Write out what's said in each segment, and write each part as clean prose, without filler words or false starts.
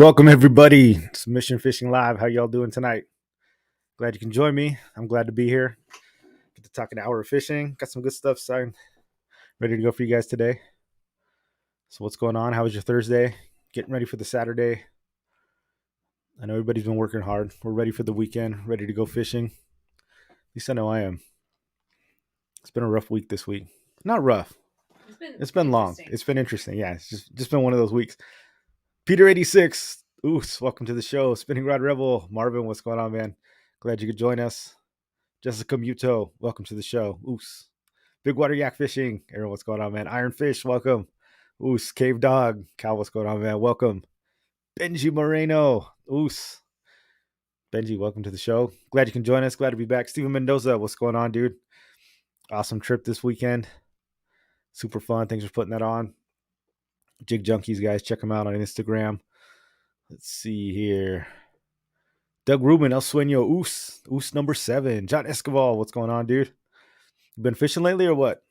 Welcome everybody. Submission Fishing Live. How y'all doing tonight? Glad you can join me. I'm glad to be here. Get to talk an hour of fishing. Got some good stuff, son. Ready to go for you guys today. So what's going on? How was your Thursday? Getting ready for the Saturday. I know everybody's been working hard. We're ready for the weekend, ready to go fishing. At least I know I am. It's been a rough week this week. Not rough. It's been long. It's been interesting. Yeah, it's just been one of those weeks. Peter 86. Oos, welcome to the show. Spinning Rod Rebel. Marvin, what's going on, man? Glad you could join us. Jessica Muto, welcome to the show. Oos. Big Water Yak Fishing. Aaron, what's going on, man? Iron Fish, welcome. Oos. Cave Dog. Cal, what's going on, man? Welcome. Benji Moreno. Oos. Benji, welcome to the show. Glad you can join us. Glad to be back. Steven Mendoza, what's going on, dude? Awesome trip this weekend. Super fun. Thanks for putting that on. Jig Junkies, guys. Check them out on Instagram. Let's see here. Doug Rubin, El Sueño, Oos. Oos number 7. John Escobar, what's going on, dude? You been fishing lately or what?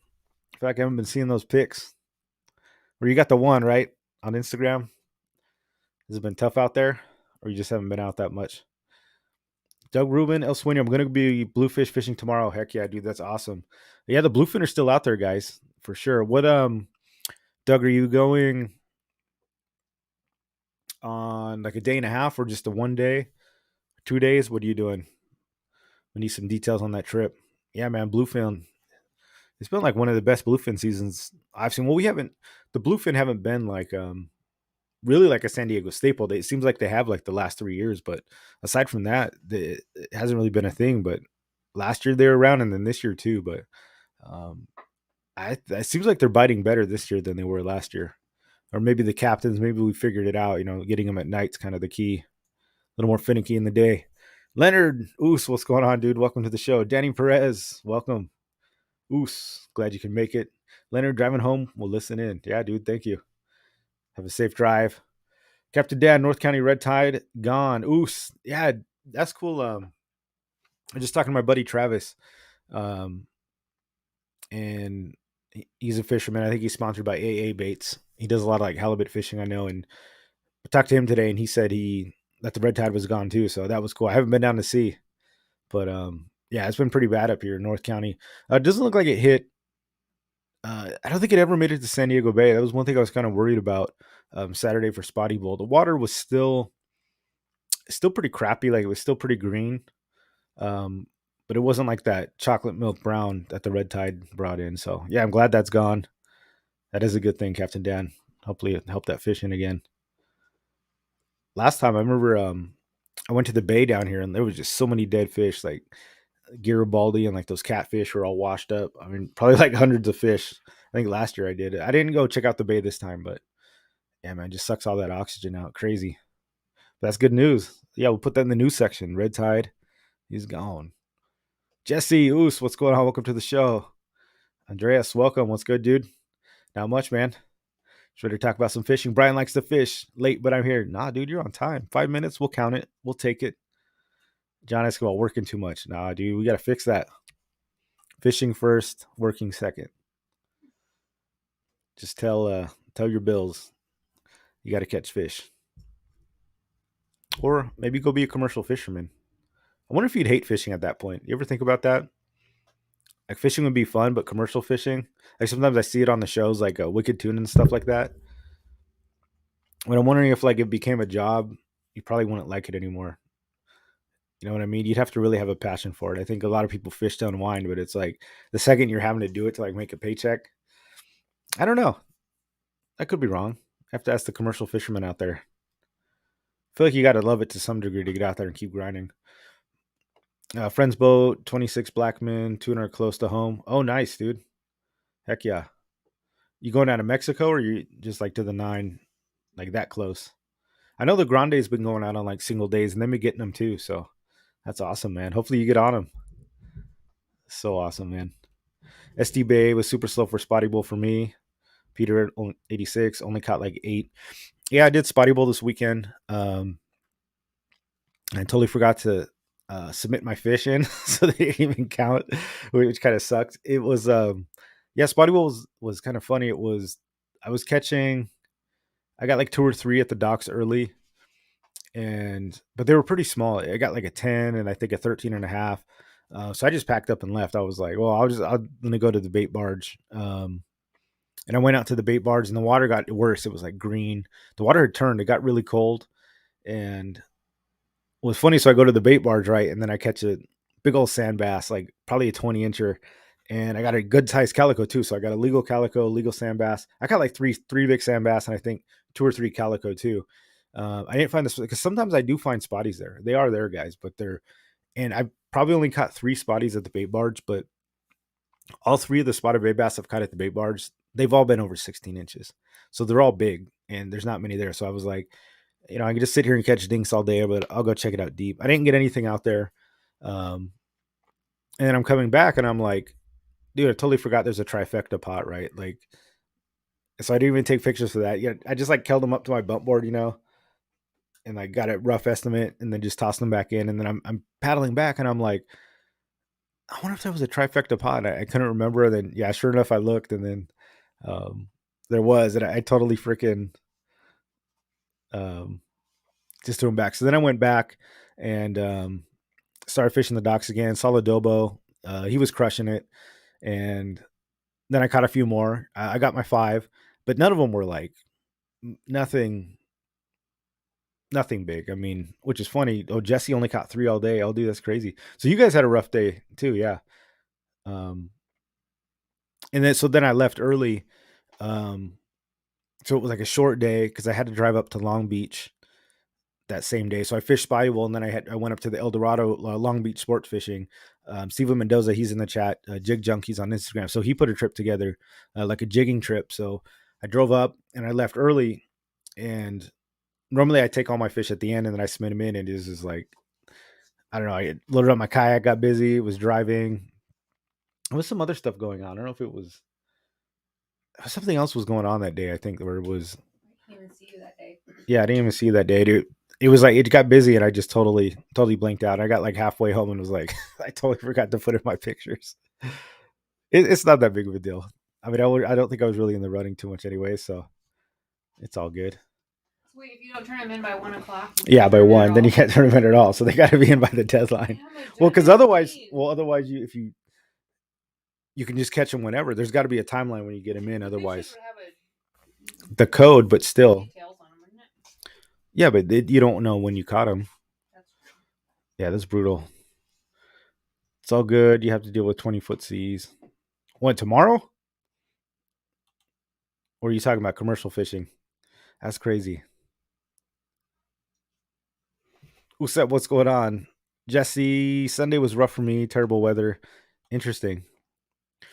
I feel like I haven't been seeing those pics. Or you got the one, right? On Instagram? Has it been tough out there? Or you just haven't been out that much? Doug Rubin, El Sueño, I'm going to be bluefish fishing tomorrow. Heck yeah, dude. That's awesome. Yeah, the bluefin are still out there, guys. For sure. What, Doug, are you going on like a day and a half or just a 1 day? 2 days? What are you doing? We need some details on that trip. Yeah, man, bluefin. It's been like one of the best bluefin seasons I've seen. Well, the bluefin haven't been like really like a San Diego staple. It seems like they have like the last 3 years, but aside from that, it hasn't really been a thing. But last year they were around, and then this year too. But um, it seems like they're biting better this year than they were last year. Or maybe the captains, maybe we figured it out. Getting them at night's kind of the key. A little more finicky in the day. Leonard Oos, what's going on, dude? Welcome to the show. Danny Perez, welcome. Oos, glad you can make it. Leonard, driving home, we'll listen in. Yeah, dude, thank you. Have a safe drive. Captain Dan, North County Red Tide, gone. Oos, yeah, that's cool. I'm just talking to my buddy Travis, um, and he's a fisherman. I think he's sponsored by AA Baits. He does a lot of like halibut fishing, I know. And I talked to him today, and he said that the red tide was gone too. So that was cool. I haven't been down to see, but yeah, it's been pretty bad up here in North County. It doesn't look like it hit. I don't think it ever made it to San Diego Bay. That was one thing I was kind of worried about Saturday for Spotty Bowl. The water was still pretty crappy. Like it was still pretty green, um, but it wasn't like that chocolate milk brown that the red tide brought in. So yeah, I'm glad that's gone. That is a good thing, Captain Dan. Hopefully, it helped that fishing again. Last time I remember, I went to the bay down here, and there was just so many dead fish, like Garibaldi and like those catfish were all washed up. I mean, probably like hundreds of fish. I think last year I did it. I didn't go check out the bay this time, but yeah, man, just sucks all that oxygen out. Crazy. But that's good news. Yeah, we'll put that in the news section. Red tide, he's gone. Jesse Oos, what's going on? Welcome to the show. Andreas, welcome. What's good, dude? Not much, man. Just ready to talk about some fishing. Brian likes to fish. Late, but I'm here. Nah, dude, you're on time. 5 minutes, we'll count it. We'll take it. John Escobar working too much. Nah, dude, we got to fix that. Fishing first, working second. Just tell your bills you got to catch fish, or maybe go be a commercial fisherman. I wonder if you'd hate fishing at that point. You ever think about that? Like fishing would be fun, but commercial fishing. Like sometimes I see it on the shows, like Wicked Tuna and stuff like that. But I'm wondering if like it became a job, you probably wouldn't like it anymore. You know what I mean? You'd have to really have a passion for it. I think a lot of people fish to unwind, but it's like the second you're having to do it to like make a paycheck. I don't know. I could be wrong. I have to ask the commercial fishermen out there. I feel like you got to love it to some degree to get out there and keep grinding. Friends boat, 26 Blackman, 200 close to home. Oh, nice, dude. Heck yeah. You going down to Mexico or you just like to the 9, like that close? I know the Grande's been going out on like single days and they've been getting them too. So that's awesome, man. Hopefully you get on them. So awesome, man. SD Bay was super slow for Spotty Bowl for me. Peter 86 only caught like 8. Yeah, I did Spotty Bowl this weekend. I totally forgot to submit my fish in, so they didn't even count, which kind of sucked. It was yeah, Spotty Bowl was kind of funny. I was catching. I got like 2 or 3 at the docks early, but they were pretty small. I got like a 10 and I think a 13 and a half. So I just packed up and left. I was like, well, I'm going to go to the bait barge. And I went out to the bait barge and the water got worse. It was like green. The water had turned. It got really cold. And it was funny. So I go to the bait barge, right? And then I catch a big old sand bass, like probably a 20 incher. And I got a good sized calico too. So I got a legal calico, legal sand bass. I got like three big sand bass and I think 2 or 3 calico too. I didn't find this because sometimes I do find spotties there. They are there, guys, but and I probably only caught 3 spotties at the bait barge, but all 3 of the spotted bait bass I've caught at the bait barge, they've all been over 16 inches. So they're all big and there's not many there. So I was like, I can just sit here and catch dinks all day, but I'll go check it out deep. I didn't get anything out there. And I'm coming back and I'm like, dude, I totally forgot there's a trifecta pot, right? Like, so I didn't even take pictures for that. Yeah, I just like held them up to my bump board, and like got a rough estimate and then just tossed them back in. And then I'm paddling back and I'm like, I wonder if there was a trifecta pot. I couldn't remember. And then, yeah, sure enough, I looked and then um, there was, and I totally freaking um, just threw him back. So then I went back and started fishing the docks again. Saw the Dobo. He was crushing it. And then I caught a few more. I got my 5, but none of them were like nothing big. I mean, which is funny. Oh, Jesse only caught 3 all day. Oh, dude, that's crazy. So you guys had a rough day too, yeah. Um, and then I left early. Um, so it was like a short day because I had to drive up to Long Beach that same day. So I fished Spotty and then I went up to the El Dorado Long Beach sports fishing. Steven Mendoza, he's in the chat. Jig Junkies on Instagram. So he put a trip together, like a jigging trip. So I drove up and I left early. And normally I take all my fish at the end and then I submit them in. And it was just like, I don't know. I loaded up my kayak, got busy, was driving. There was some other stuff going on. I don't know if it was something else was going on that day. I think where it was. I didn't even see you that day. Yeah, I didn't even see you that day, dude. It was like it got busy and I just totally blinked out. I got like halfway home and was like, I totally forgot to put in my pictures. It's not that big of a deal. I mean, I don't think I was really in the running too much anyway, so it's all good. Wait, if you don't turn them in by 1:00, yeah, by 1, then you can't turn them in at all. So they got to be in by the deadline. Well, because otherwise, you can just catch them whenever. There's got to be a timeline when you get them in. Otherwise, the code, but still. Yeah, but you don't know when you caught them. Yeah, that's brutal. It's all good. You have to deal with 20-foot seas. What, tomorrow? Or are you talking about commercial fishing? That's crazy. Usep, what's going on? Jesse, Sunday was rough for me. Terrible weather. Interesting.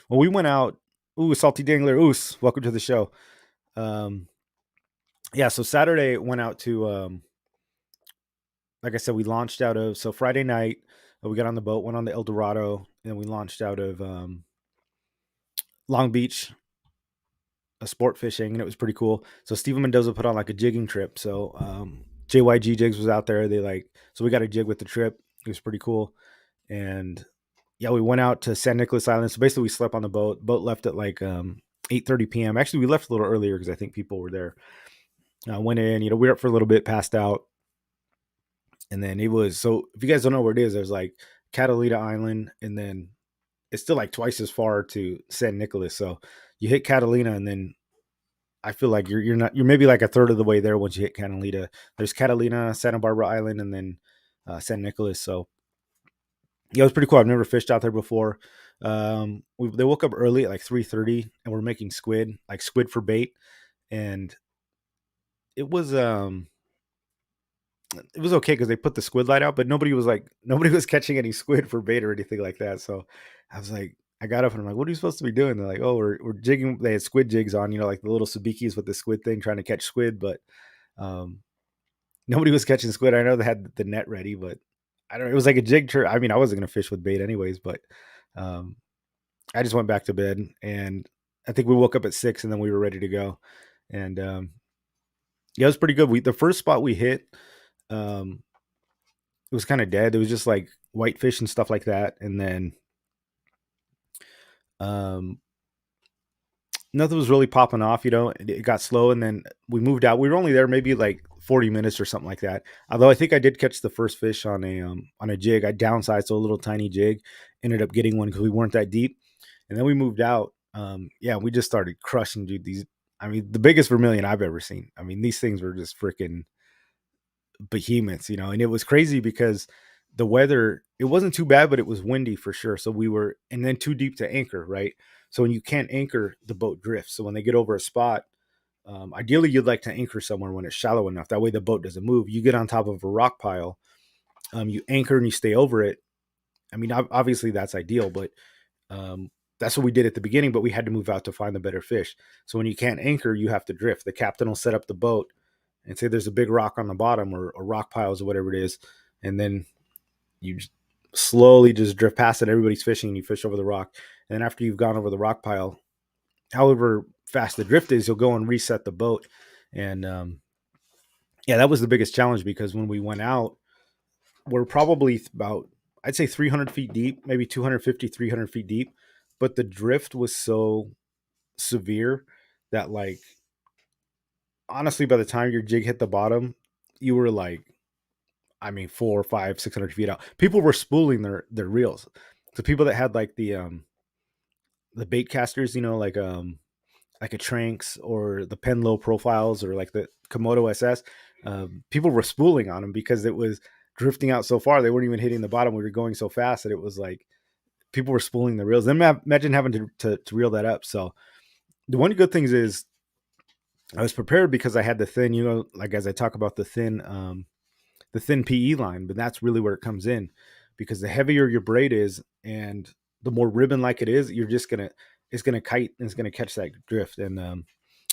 Well, we went out. Ooh, Salty Dangler. Oos, welcome to the show. Yeah, so Saturday went out to, like I said, we launched out of, so Friday night, we got on the boat, went on the El Dorado, and we launched out of Long Beach, sport fishing, and it was pretty cool. So Steven Mendoza put on like a jigging trip. So JYG Jigs was out there. So we got a jig with the trip. It was pretty cool. And yeah, we went out to San Nicolas Island. So basically we slept on the boat. Boat left at like 8:30 p.m. Actually, we left a little earlier because I think people were there. Went in, we were up for a little bit, passed out. And then it was, so if you guys don't know where it is, there's like Catalina Island, and then it's still like twice as far to San Nicolas. So you hit Catalina, and then I feel like you're maybe like a third of the way there once you hit Catalina. There's Catalina, Santa Barbara Island, and then San Nicolas. So yeah, it was pretty cool. I've never fished out there before. They woke up early at like 3:30, and we're making squid for bait, and it was okay because they put the squid light out, but nobody was catching any squid for bait or anything like that. So I was like, I got up and I'm like, what are you supposed to be doing? They're like, oh, we're jigging. They had squid jigs on, like the little sabikis with the squid thing, trying to catch squid, but nobody was catching squid. I know they had the net ready, but I don't know. It was like a jig trip. I mean, I wasn't going to fish with bait anyways, but I just went back to bed, and I think we woke up at 6 and then we were ready to go. And yeah, it was pretty good. The first spot we hit, it was kind of dead. It was just like whitefish and stuff like that. And then nothing was really popping off, it got slow. And then we moved out. We were only there maybe like 40 minutes or something like that. Although I think I did catch the first fish on a jig. I downsized to a little tiny jig, ended up getting one because we weren't that deep, and then we moved out. Yeah, we just started crushing, dude. These, I mean, the biggest vermilion I've ever seen. I mean, these things were just freaking behemoths, you know. And it was crazy because the weather, it wasn't too bad, but it was windy for sure. So we were, and then too deep to anchor, right? So when you can't anchor, the boat drifts. So when they get over a spot, ideally, you'd like to anchor somewhere when it's shallow enough. That way, the boat doesn't move. You get on top of a rock pile, you anchor and you stay over it. I mean, obviously, that's ideal, but that's what we did at the beginning. But we had to move out to find the better fish. So when you can't anchor, you have to drift. The captain will set up the boat and say there's a big rock on the bottom or rock piles or whatever it is, and then you just slowly just drift past it. Everybody's fishing, and you fish over the rock. And then after you've gone over the rock pile, however fast the drift is, you'll go and reset the boat. And yeah, that was the biggest challenge because when we went out, we're probably about, I'd say 300 feet deep, maybe 250, 300 feet deep. But the drift was so severe that, like, honestly, by the time your jig hit the bottom, you were like, I mean, 4, 5, 600 feet out. People were spooling their reels. So people that had like the bait casters, you know, like a Tranks or the Penn Low profiles or like the Komodo SS, people were spooling on them because it was drifting out so far. They weren't even hitting the bottom. We were going so fast that it was like people were spooling the reels. Then imagine having to reel that up. So the one good things is I was prepared because I had the thin, you know, like as I talk about the thin PE line, but that's really where it comes in because the heavier your braid is and the more ribbon like it is, you're just gonna, it's gonna kite and it's gonna catch that drift. And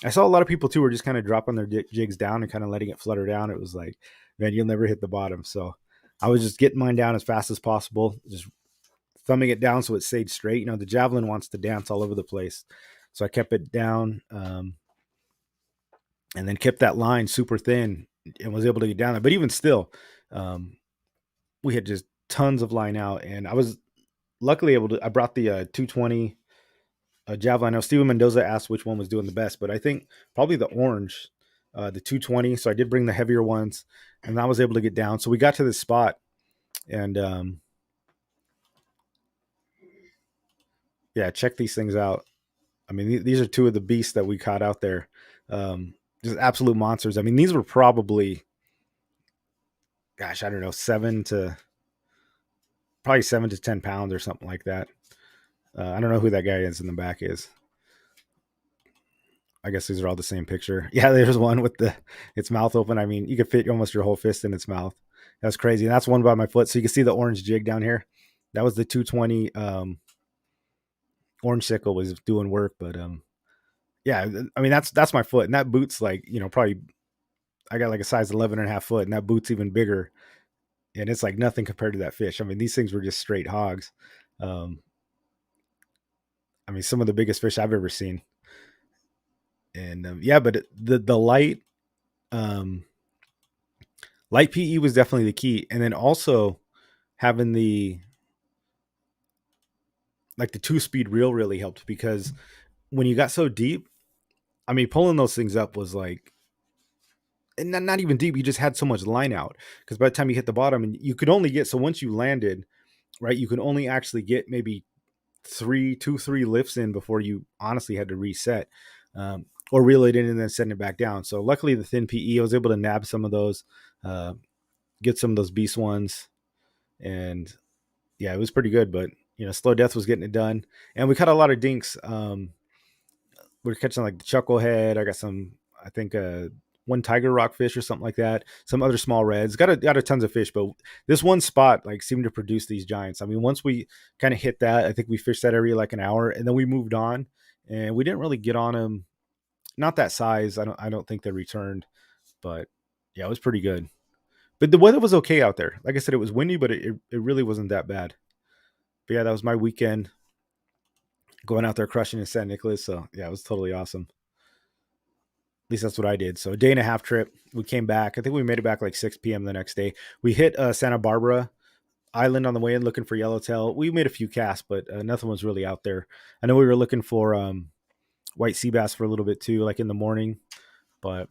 I saw a lot of people too were just kind of dropping their jigs down and kind of letting it flutter down. It was like, man, you'll never hit the bottom. So I was just getting mine down as fast as possible, just thumbing it down so it stayed straight. You know, the javelin wants to dance all over the place, so I kept it down, and then kept that line super thin and was able to get down there. But even still, um, we had just tons of line out, and I was luckily able to. I brought the 220 javelin. I know Steven Mendoza asked which one was doing the best, but I think probably the orange, the 220. So I did bring the heavier ones, and I was able to get down. So we got to this spot, and yeah, check these things out. I mean, these are two of the beasts that we caught out there. Just absolute monsters. I mean, these were probably, gosh, I don't know, probably 7 to 10 pounds or something like that. I don't know who that guy is in the back is. I guess these are all the same picture. Yeah, there's one with its mouth open. I mean, you could fit almost your whole fist in its mouth. That's crazy. And that's one by my foot. So you can see the orange jig down here. That was the 220 orange sickle was doing work, but yeah, I mean that's my foot, and that boot's like, you know, probably I got like a size 11.5 foot, and that boot's even bigger, and it's like nothing compared to that fish. I mean, these things were just straight hogs. Um, I mean, some of the biggest fish I've ever seen. And yeah, but the um, light PE was definitely the key, and then also having the like the 2 speed reel really helped because when you got so deep, I mean, pulling those things up was like, and not even deep. You just had so much line out because by the time you hit the bottom, and you could only get, so once you landed, right, you could only actually get maybe 3 lifts in before you honestly had to reset, or reel it in and then send it back down. So luckily the thin PE, I was able to nab some of those, uh, get some of those beast ones, and yeah, it was pretty good. But you know, Slow Death was getting it done, and we caught a lot of dinks. We are catching like the chucklehead. I got some, I think, one tiger rockfish or something like that. Some other small reds. Got a tons of fish, but this one spot like seemed to produce these giants. I mean, once we kind of hit that, I think we fished that area like an hour, and then we moved on, and we didn't really get on them. Not that size. I don't think they returned, but yeah, it was pretty good. But the weather was okay out there. Like I said, it was windy, but it really wasn't that bad. But yeah, that was my weekend going out there crushing in San Nicolas. So yeah, it was totally awesome. At least that's what I did. So a day and a half trip. We came back. I think we made it back like 6 p.m. the next day. We hit Santa Barbara Island on the way in looking for yellowtail. We made a few casts, but nothing was really out there. I know we were looking for white sea bass for a little bit too, like in the morning. But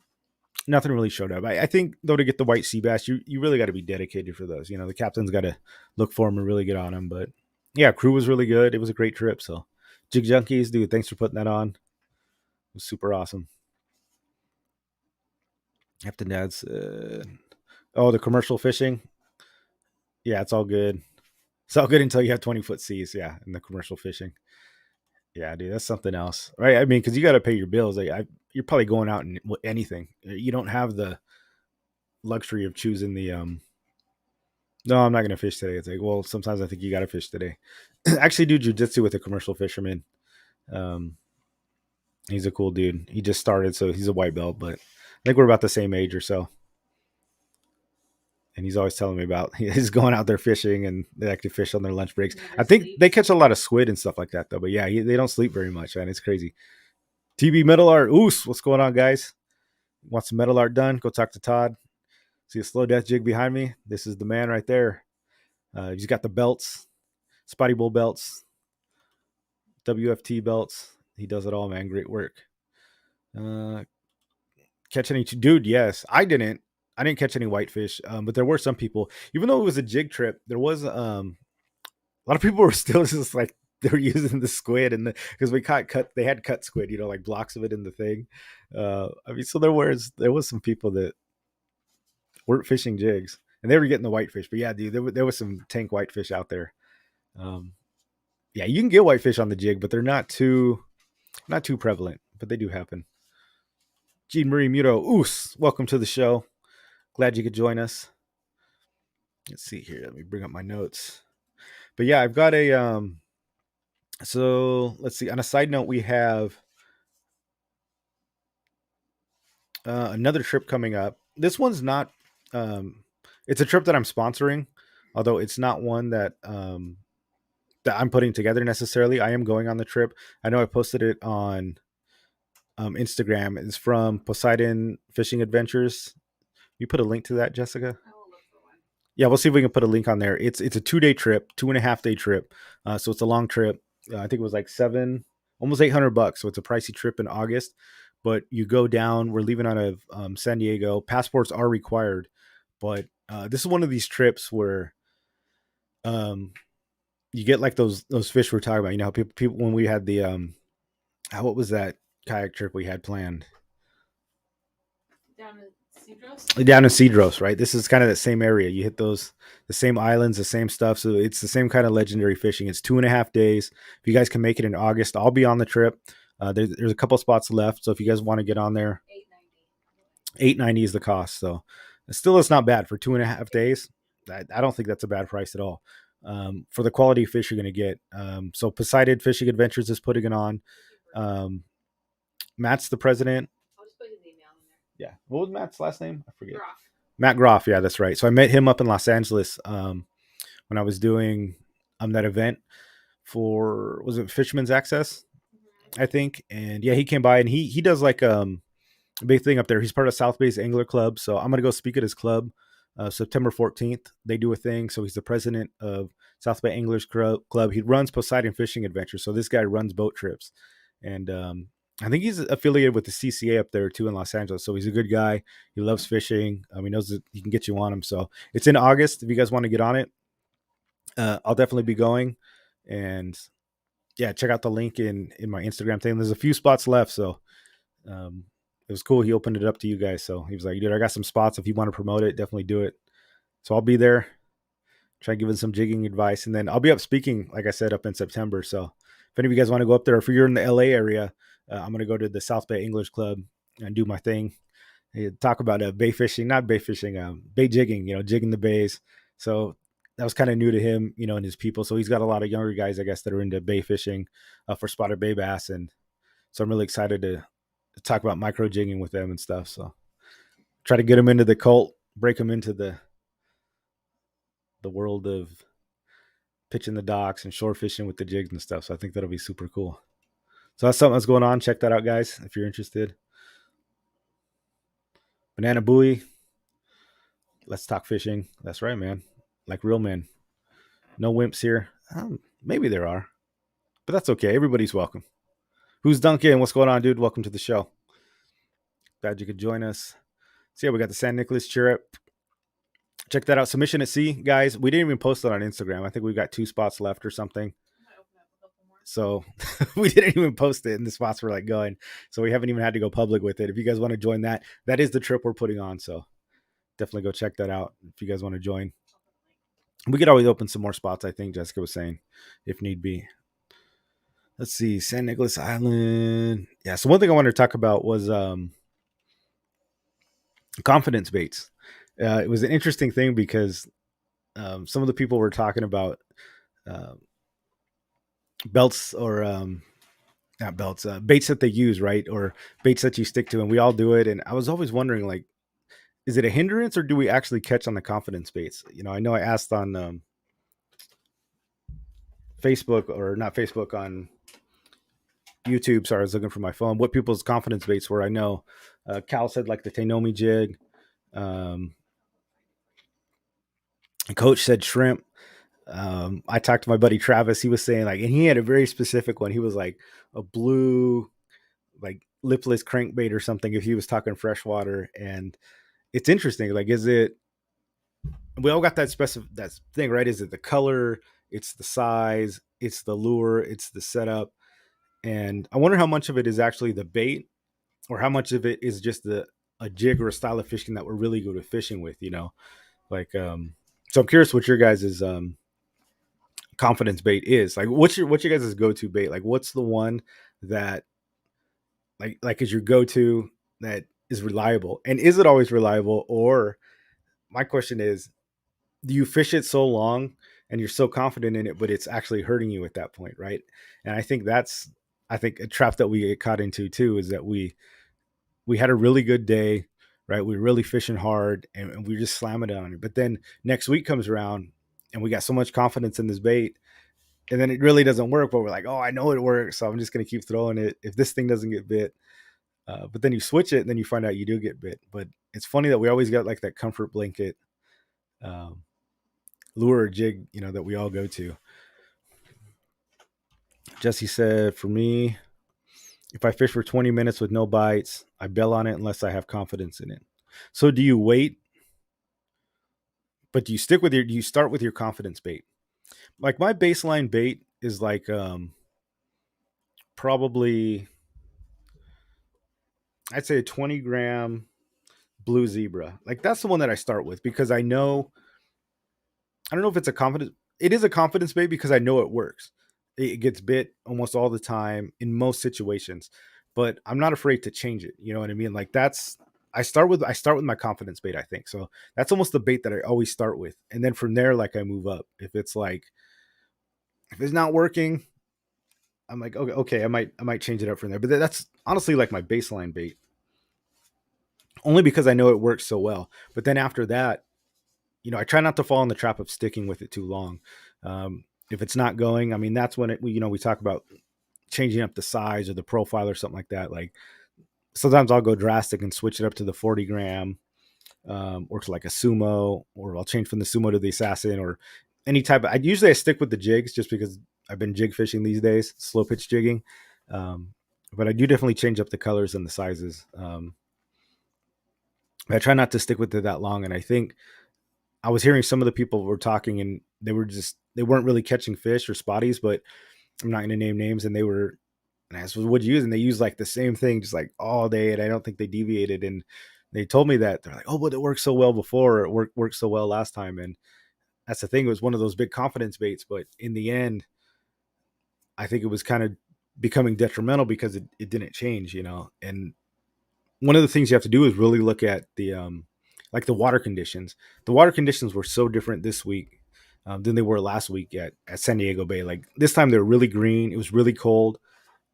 nothing really showed up. I think though to get the white sea bass, you really got to be dedicated for those. You know, the captain's got to look for them and really get on them. But yeah, crew was really good. It was a great trip. So, Jig Junkies, dude, thanks for putting that on. It was super awesome. Captain Dad's, oh, the commercial fishing. Yeah, it's all good. It's all good until you have 20-foot seas. Yeah, and the commercial fishing. Yeah, dude, that's something else, right? I mean, because you got to pay your bills. You're probably going out and anything. You don't have the luxury of choosing the no, I'm not gonna fish today. It's like, well, sometimes I think you gotta fish today. Actually, do jujitsu with a commercial fisherman. Um, he's a cool dude. He just started, so he's a white belt, but I think we're about the same age or so. And he's always telling me about he's going out there fishing and they like to fish on their lunch breaks. Never I think sleep. they catch a lot of squid and stuff like that, though. But yeah, they don't sleep very much, man. It's crazy. TB Metal Art, oos, what's going on, guys? Want some metal art done? Go talk to Todd. See a slow death jig behind me? This is the man right there. He's got the belts, Spotty Bull belts, WFT belts. He does it all, man. Great work. Uh, catch any dude? Yes, I didn't. I didn't catch any whitefish, but there were some people. Even though it was a jig trip, there was a lot of people were still just like they were using the squid and because we caught cut. They had cut squid, you know, like blocks of it in the thing. I mean, so there was some people that weren't fishing jigs and they were getting the whitefish. But yeah, dude, there was some tank whitefish out there. Um, yeah, you can get whitefish on the jig, but they're not too prevalent, but they do happen. Jean Marie Muto, oos, welcome to the show. Glad you could join us. Let's see here. Let me bring up my notes. But yeah, I've got a so let's see. On a side note, we have another trip coming up. This one's not it's a trip that I'm sponsoring, although it's not one that I'm putting together necessarily. I am going on the trip. I know I posted it on Instagram. It's from Poseidon Fishing Adventures. You put a link to that, Jessica? I will look for one. Yeah, we'll see if we can put a link on there. It's a 2 day trip, 2.5 day trip. So it's a long trip. I think it was like almost $800. So it's a pricey trip in August. But you go down. We're leaving out of San Diego. Passports are required, but this is one of these trips where um, you get like those fish we're talking about. You know, how people when we had the what was that kayak trip we had planned? Down to Cedros? Down in Cedros, right? This is kind of the same area. You hit the same islands, the same stuff. So it's the same kind of legendary fishing. It's 2.5 days. If you guys can make it in August, I'll be on the trip. There's a couple spots left. So if you guys want to get on there, $890 is the cost. So still, it's not bad for 2.5 days. I don't think that's a bad price at all. For the quality of fish you're going to get. So Poseidon Fishing Adventures is putting it on. Matt's the president. I'll just put his email in there. Yeah. What was Matt's last name? I forget. Groff. Matt Groff. Yeah, that's right. So I met him up in Los Angeles when I was doing that event for, was it Fisherman's Access, I think. And yeah, he came by and he does like a big thing up there. He's part of South Bay's Angler Club. So I'm going to go speak at his club September 14th. They do a thing. So he's the president of South Bay Anglers Club. He runs Poseidon Fishing Adventures. So this guy runs boat trips. And I think he's affiliated with the CCA up there too in Los Angeles. So he's a good guy. He loves fishing. He knows that he can get you on him. So it's in August. If you guys want to get on it, I'll definitely be going. And yeah, check out the link in my Instagram thing. There's a few spots left. So it was cool. He opened it up to you guys. So he was like, dude, I got some spots. If you want to promote it, definitely do it. So I'll be there. Try giving some jigging advice. And then I'll be up speaking, like I said, up in September. So if any of you guys want to go up there, if you're in the LA area, I'm going to go to the South Bay English Club and do my thing. Talk about bay fishing, not bay fishing, bay jigging, jigging the bays. So that was kind of new to him, and his people. So he's got a lot of younger guys, I guess, that are into bay fishing for spotted bay bass. And so I'm really excited to talk about micro jigging with them and stuff. So try to get them into the cult, break them into the world of pitching the docks and shore fishing with the jigs and stuff. So I think that'll be super cool. So that's something that's going on. Check that out, guys, if you're interested. Banana buoy. Let's talk fishing. That's right, man. Like real men. No wimps here. Maybe there are, but that's okay. Everybody's welcome. Who's Duncan? What's going on, dude? Welcome to the show. Glad you could join us. So yeah, we got the San Nicolas chirrip. Check that out. Submission at sea, guys. We didn't even post it on Instagram. I think we've got 2 spots left or something. I might open up a couple more. So we didn't even post it, and the spots were like going. So we haven't even had to go public with it. If you guys want to join that, that is the trip we're putting on. So definitely go check that out if you guys want to join. I'll put a link. We could always open some more spots, I think Jessica was saying, if need be. Let's see, San Nicolas Island. Yeah, so one thing I wanted to talk about was confidence baits. It was an interesting thing because some of the people were talking about uh, belts or not belts, baits that they use, right? Or baits that you stick to, and we all do it. And I was always wondering, like, is it a hindrance or do we actually catch on the confidence baits? I know I asked on Facebook, or not Facebook, on YouTube. Sorry, I was looking for my phone. What people's confidence baits were? I know Cal said like the Tainomi jig. Um, Coach said shrimp. I talked to my buddy Travis. He was saying like, and he had a very specific one. He was like a blue, like lipless crankbait or something. If he was talking freshwater, and it's interesting. Like, is it? We all got that specific that thing, right? Is it the color? It's the size. It's the lure. It's the setup. And I wonder how much of it is actually the bait, or how much of it is just the a jig or a style of fishing that we're really good at fishing with. Like so I'm curious what your guys' confidence bait is. Like, what's your guys' go-to bait? Like, what's the one that like is your go-to that is reliable, and is it always reliable? Or my question is, do you fish it so long and you're so confident in it, but it's actually hurting you at that point, right? And I think a trap that we get caught into too is that we had a really good day, right? We were really fishing hard, and we were just slamming it on it. But then next week comes around and we got so much confidence in this bait, and then it really doesn't work, but we're like, oh, I know it works, so I'm just going to keep throwing it if this thing doesn't get bit. But then you switch it and then you find out you do get bit. But it's funny that we always got like that comfort blanket um, lure or jig, that we all go to. Jesse said, for me, if I fish for 20 minutes with no bites, I bail on it unless I have confidence in it. So do you wait, but do you start with your confidence bait? Like, my baseline bait is like probably, I'd say a 20-gram blue zebra. Like, that's the one that I start with because I don't know if it's a confidence. It is a confidence bait because I know it works. It gets bit almost all the time in most situations, but I'm not afraid to change it. You know what I mean? Like, I start with my confidence bait, I think. So that's almost the bait that I always start with. And then from there, like, I move up. If it's not working, I'm like, okay, I might change it up from there. But that's honestly like my baseline bait. Only because I know it works so well. But then after that, I try not to fall in the trap of sticking with it too long. If it's not going, I mean, that's when we talk about changing up the size or the profile or something like that. Like, sometimes I'll go drastic and switch it up to the 40 gram, or to like a sumo, or I'll change from the sumo to the assassin, or any type of, I stick with the jigs just because I've been jig fishing these days, slow pitch jigging. Um, but I do definitely change up the colors and the sizes. I try not to stick with it that long. And I think I was hearing some of the people were talking, and they weren't really catching fish or spotties, but I'm not going to name names. And I asked, well, what'd you use? And they used like the same thing, just like all day. And I don't think they deviated. And they told me that they're like, oh, but it worked so well before. It worked so well last time. And that's the thing. It was one of those big confidence baits. But in the end, I think it was kind of becoming detrimental because it didn't change, And one of the things you have to do is really look at the like the water conditions. The water conditions were so different this week than they were last week at San Diego Bay. Like, this time they were really green. It was really cold,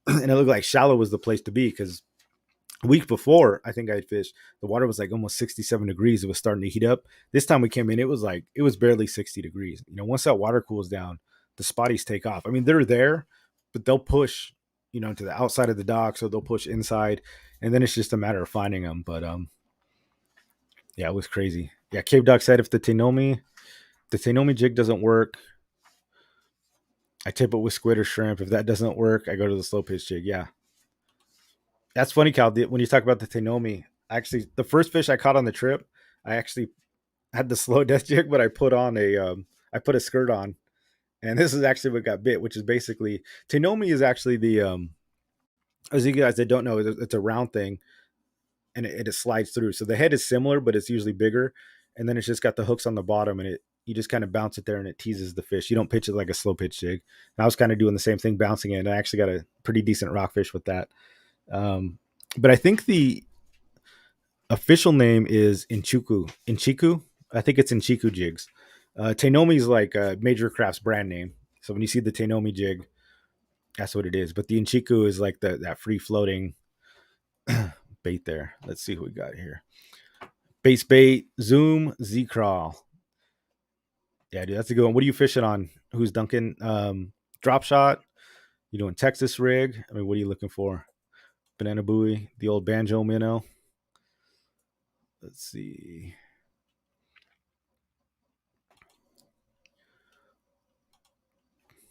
and it looked like shallow was the place to be because a week before I think I had fished, the water was like almost 67 degrees. It was starting to heat up. This time we came in, it was barely 60 degrees. Once that water cools down, the spotties take off. I mean, they're there, but they'll push, to the outside of the dock, so they'll push inside, and then it's just a matter of finding them. But yeah, it was crazy. Yeah, Cave Dog said if the Tainomi jig doesn't work, I tip it with squid or shrimp. If that doesn't work, I go to the slow pitch jig. Yeah, that's funny, Cal. When you talk about the Tainomi, Actually, the first fish I caught on the trip, I actually had the slow death jig, but I put a skirt on, and this is actually what got bit, which is basically Teinomi is actually the as you guys that don't know, it's a round thing, and it slides through. So the head is similar, but it's usually bigger, and then it's just got the hooks on the bottom, and it you just kind of bounce it there, and it teases the fish. You don't pitch it like a slow pitch jig. And I was kind of doing the same thing, bouncing it, and I actually got a pretty decent rockfish with that. Um, but I think the official name is Inchuku. Inchiku. I think it's Inchiku jigs. Teinomi is like a Major Crafts brand name. So when you see the Teinomi jig, that's what it is. But the Inchiku is like that free floating bait there. Let's see who we got here. Base bait, Zoom, Z Crawl. Yeah, dude, that's a good one. What are you fishing on? Who's Duncan? Drop shot? You doing Texas rig? I mean, what are you looking for? Banana buoy, the old banjo minnow. Let's see.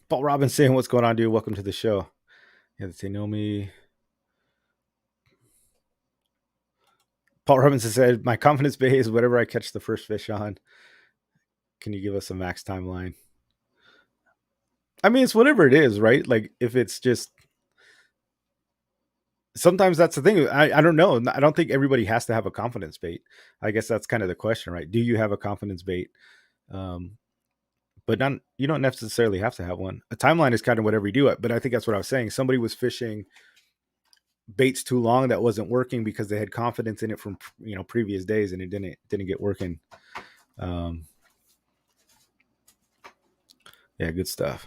Paul Robinson, what's going on, dude? Welcome to the show. Yeah, they know me. Paul Robinson said, "My confidence base is whatever I catch the first fish on." Can you give us a max timeline? I mean, it's whatever it is, right? Like if it's just sometimes that's the thing. I don't know. I don't think everybody has to have a confidence bait. I guess that's kind of the question, right? Do you have a confidence bait? Um, but not you don't necessarily have to have one. A timeline is kind of whatever you do it. But I think that's what I was saying. Somebody was fishing baits too long that wasn't working because they had confidence in it from previous days and it didn't get working. Um, yeah, good stuff.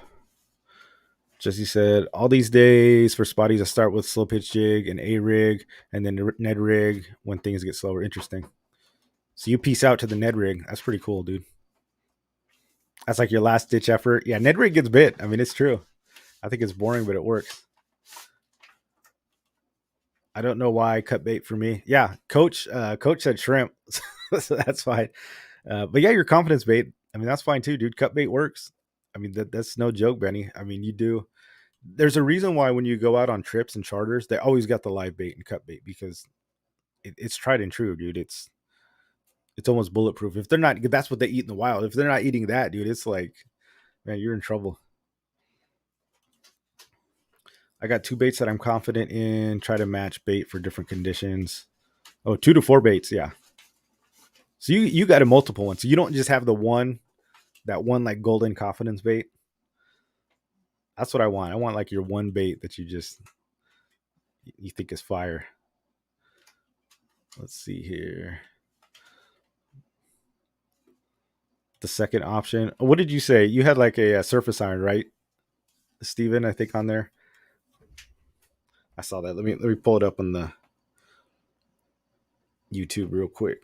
Jesse said, all these days for spotties, I start with slow pitch jig and A rig and then the Ned rig when things get slower. Interesting. So you piece out to the Ned rig. That's pretty cool, dude. That's like your last ditch effort. Yeah, Ned rig gets bit. I mean, it's true. I think it's boring, but it works. I don't know why I cut bait for me. Yeah, coach said shrimp. So that's fine. But yeah, your confidence bait. I mean, that's fine too, dude. Cut bait works. I mean, that's no joke, Benny. I mean, you do. There's a reason why when you go out on trips and charters, they always got the live bait and cut bait because it's tried and true, dude. It's almost bulletproof. If they're not, that's what they eat in the wild. If they're not eating that, dude, it's like, man, you're in trouble. I got two baits that I'm confident in. Try to match bait for different conditions. Oh, 2 to 4 baits, yeah. So you got a multiple one. So you don't just have the one, that one like golden confidence bait. That's what I want. I want like your one bait that you think is fire. Let's see here. The second option. What did you say? You had like a surface iron, right, Steven? I think on there. I saw that. Let me pull it up on the YouTube real quick.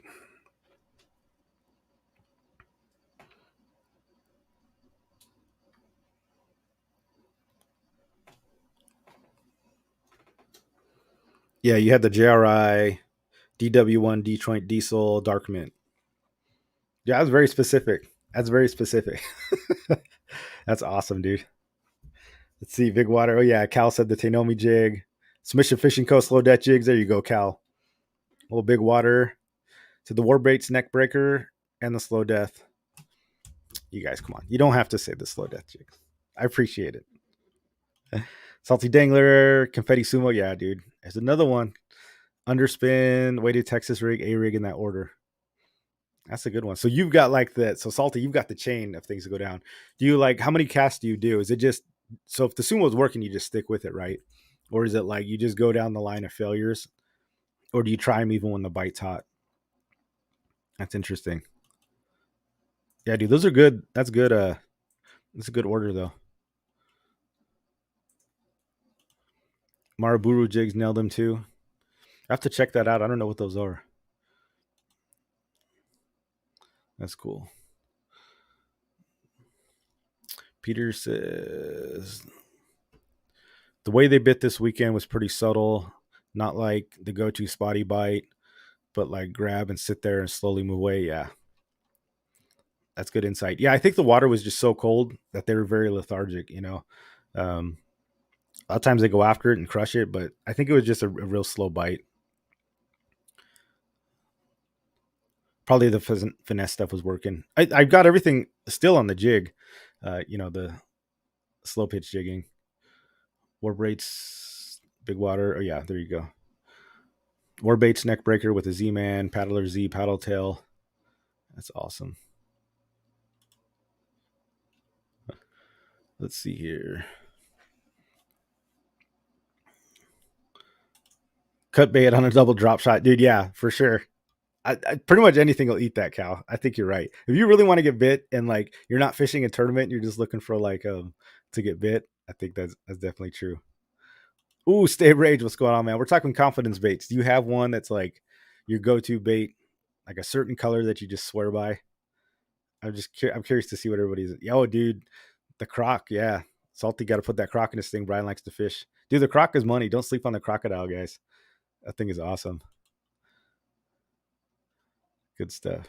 Yeah, you had the JRI, DW1, Detroit Diesel, Dark Mint. Yeah, that's very specific. That's very specific. That's awesome, dude. Let's see, Big Water. Oh yeah, Cal said the Teinomi jig. Submission Fishing Co. Slow Death jigs. There you go, Cal. Little Big Water to the Warbaits Neck Breaker and the Slow Death. You guys, come on. You don't have to say the Slow Death jigs. I appreciate it. Salty Dangler, Confetti Sumo. Yeah, dude. There's another one. Underspin, weighted Texas rig, A rig in that order. That's a good one. So you've got like the so Salty, you've got the chain of things to go down. Do you like how many casts do you do? Is it just so if the sumo is working, you just stick with it, right? Or is it like you just go down the line of failures? Or do you try them even when the bite's hot? That's interesting. Yeah, dude, those are good. That's good. That's a good order though. Maraburu jigs nailed them too. I have to check that out. I don't know what those are. That's cool. Peter says the way they bit this weekend was pretty subtle. Not like the go-to spotty bite, but like grab and sit there and slowly move away. Yeah, that's good insight. Yeah, I think the water was just so cold that they were very lethargic. A lot of times they go after it and crush it, but I think it was just a real slow bite. Probably the finesse stuff was working. I've got everything still on the jig. The slow pitch jigging, warp rates, big water. Oh yeah, there you go. Warp baits neck breaker with a Z man, paddler Z, paddle tail. That's awesome. Let's see here. Cut bait on a double drop shot, dude. Yeah, for sure. Pretty much anything will eat that cow. I think you're right. If you really want to get bit and like you're not fishing a tournament, you're just looking for like to get bit. I think that's definitely true. Ooh, stay rage. What's going on, man? We're talking confidence baits. Do you have one that's like your go-to bait, like a certain color that you just swear by? I'm curious to see what everybody's. Yo, dude, the croc. Yeah, salty. Got to put that croc in this thing. Brian likes to fish. Dude, the croc is money. Don't sleep on the crocodile, guys. That thing is awesome. Good stuff.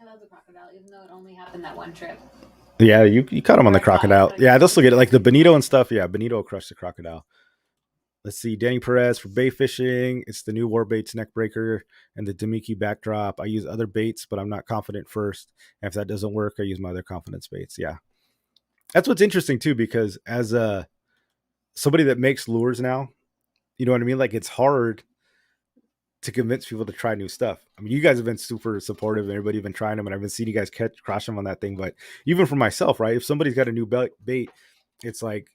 I love the crocodile, even though it only happened that one trip. Yeah, you caught him on the I thought I crocodile. was Yeah, gonna they'll still get it. Like the get bonito and stuff. Yeah, bonito will crush the crocodile. Let's see. Danny Perez for bait fishing. It's the new War Baits neck breaker and the Demiki backdrop. I use other baits, but I'm not confident first. And if that doesn't work, I use my other confidence baits. Yeah. That's what's interesting too, because as somebody that makes lures now, you know what I mean? Like it's hard to convince people to try new stuff. I mean, you guys have been super supportive and everybody's been trying them and I've been seeing you guys crush them on that thing. But even for myself, right? If somebody's got a new bait, it's like,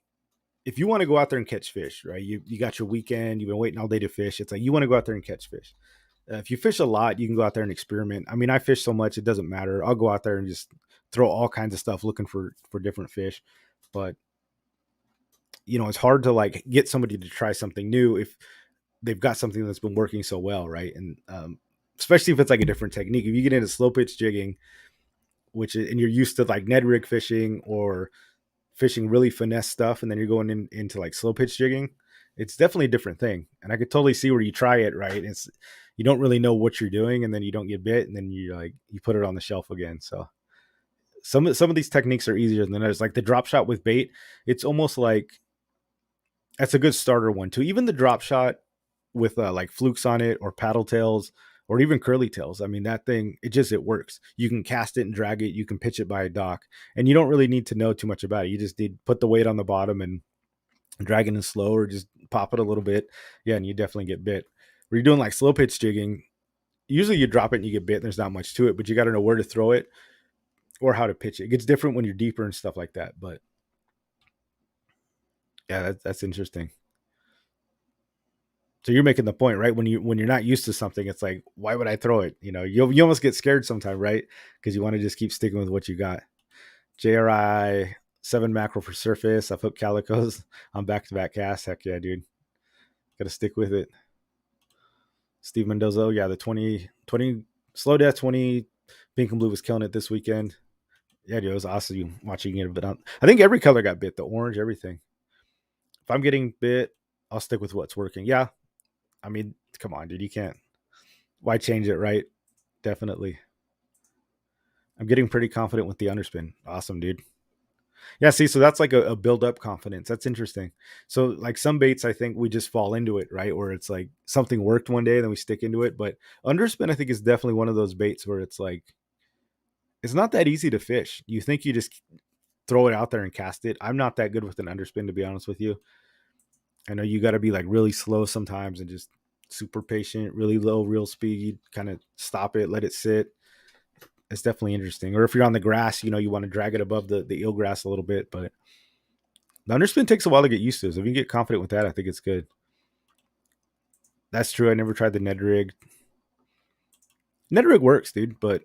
if you want to go out there and catch fish, right? You got your weekend, you've been waiting all day to fish. It's like you want to go out there and catch fish. If you fish a lot, you can go out there and experiment. I mean, I fish so much, it doesn't matter. I'll go out there and just throw all kinds of stuff looking for different fish. But it's hard to like get somebody to try something new if they've got something that's been working so well, right? And especially if it's like a different technique. If you get into slow pitch jigging, and you're used to like Ned rig fishing or fishing really finesse stuff, and then you're going into like slow pitch jigging, it's definitely a different thing. And I could totally see where you try it, right? It's you don't really know what you're doing, and then you don't get bit, and then you put it on the shelf again. So some of these techniques are easier than others. Like the drop shot with bait, it's almost like that's a good starter one too. Even the drop shot with like flukes on it or paddle tails or even curly tails. I mean, that thing, it works. You can cast it and drag it. You can pitch it by a dock and you don't really need to know too much about it. You just need put the weight on the bottom and drag it in slow or just pop it a little bit. Yeah. And you definitely get bit. Where you're doing like slow pitch jigging, usually you drop it and you get bit and there's not much to it, but you got to know where to throw it or how to pitch it. It gets different when you're deeper and stuff like that. But yeah, that's interesting. So you're making the point, right? When you're not used to something, it's like, why would I throw it? You almost get scared sometimes, right? Because you want to just keep sticking with what you got. JRI 7 macro for surface. I've hooked calicos on back-to-back casts. Heck yeah, dude. Got to stick with it. Steve Mendoza, yeah, the 20 slow death 20 pink and blue was killing it this weekend. Yeah, dude, it was awesome watching it. But I think every color got bit, the orange, everything. If I'm getting bit, I'll stick with what's working. Yeah, I mean, come on, dude. You can't. Why change it, right? Definitely. I'm getting pretty confident with the underspin. Awesome, dude. Yeah, see, so that's like a build up confidence. That's interesting. So, like some baits, I think we just fall into it, right? Where it's like something worked one day, then we stick into it. But underspin, I think, is definitely one of those baits where it's like, it's not that easy to fish. You think you just throw it out there and cast it. I'm not that good with an underspin, to be honest with you. I know you got to be like really slow sometimes and just super patient, really low real speed, kind of stop it, let it sit. It's definitely interesting. Or if you're on the grass, you want to drag it above the eelgrass a little bit. But the underspin takes a while to get used to. So if you can get confident with that, I think it's good. That's true. I never tried the Ned rig. Ned rig works, dude, but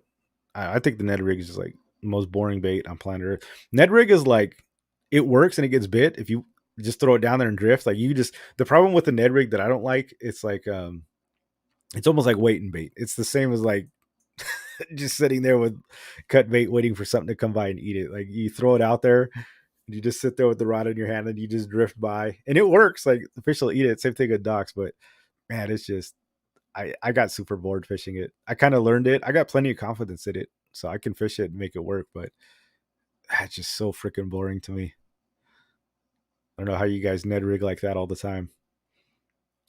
I think the Ned rig is just like the most boring bait on planet Earth. Ned rig is like it works and it gets bit if you just throw it down there and drift. Like the problem with the Ned rig that I don't like, it's like it's almost like waiting bait. It's the same as like just sitting there with cut bait waiting for something to come by and eat it. Like you throw it out there and you just sit there with the rod in your hand and you just drift by and it works. Like the fish will eat it. Same thing with docks, but man, it's just I got super bored fishing it. I kind of learned it. I got plenty of confidence in it, so I can fish it and make it work, but it's just so freaking boring to me. I don't know how you guys Ned rig like that all the time.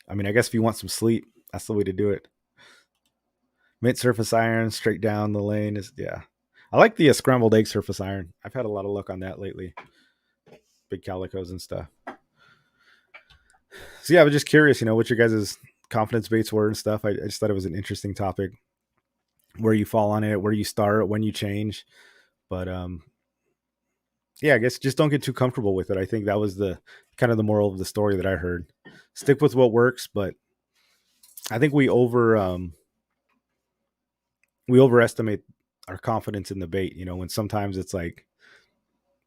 I mean, I guess if you want some sleep, that's the way to do it. Mint surface iron straight down the lane is, yeah. I like the scrambled egg surface iron. I've had a lot of luck on that lately. Big calicos and stuff. So yeah, I was just curious, what your guys' confidence baits were and stuff. I just thought it was an interesting topic. Where you fall on it, where you start, when you change. But yeah, I guess just don't get too comfortable with it. I think that was the kind of the moral of the story that I heard. Stick with what works, but I think we overestimate our confidence in the bait, when sometimes it's like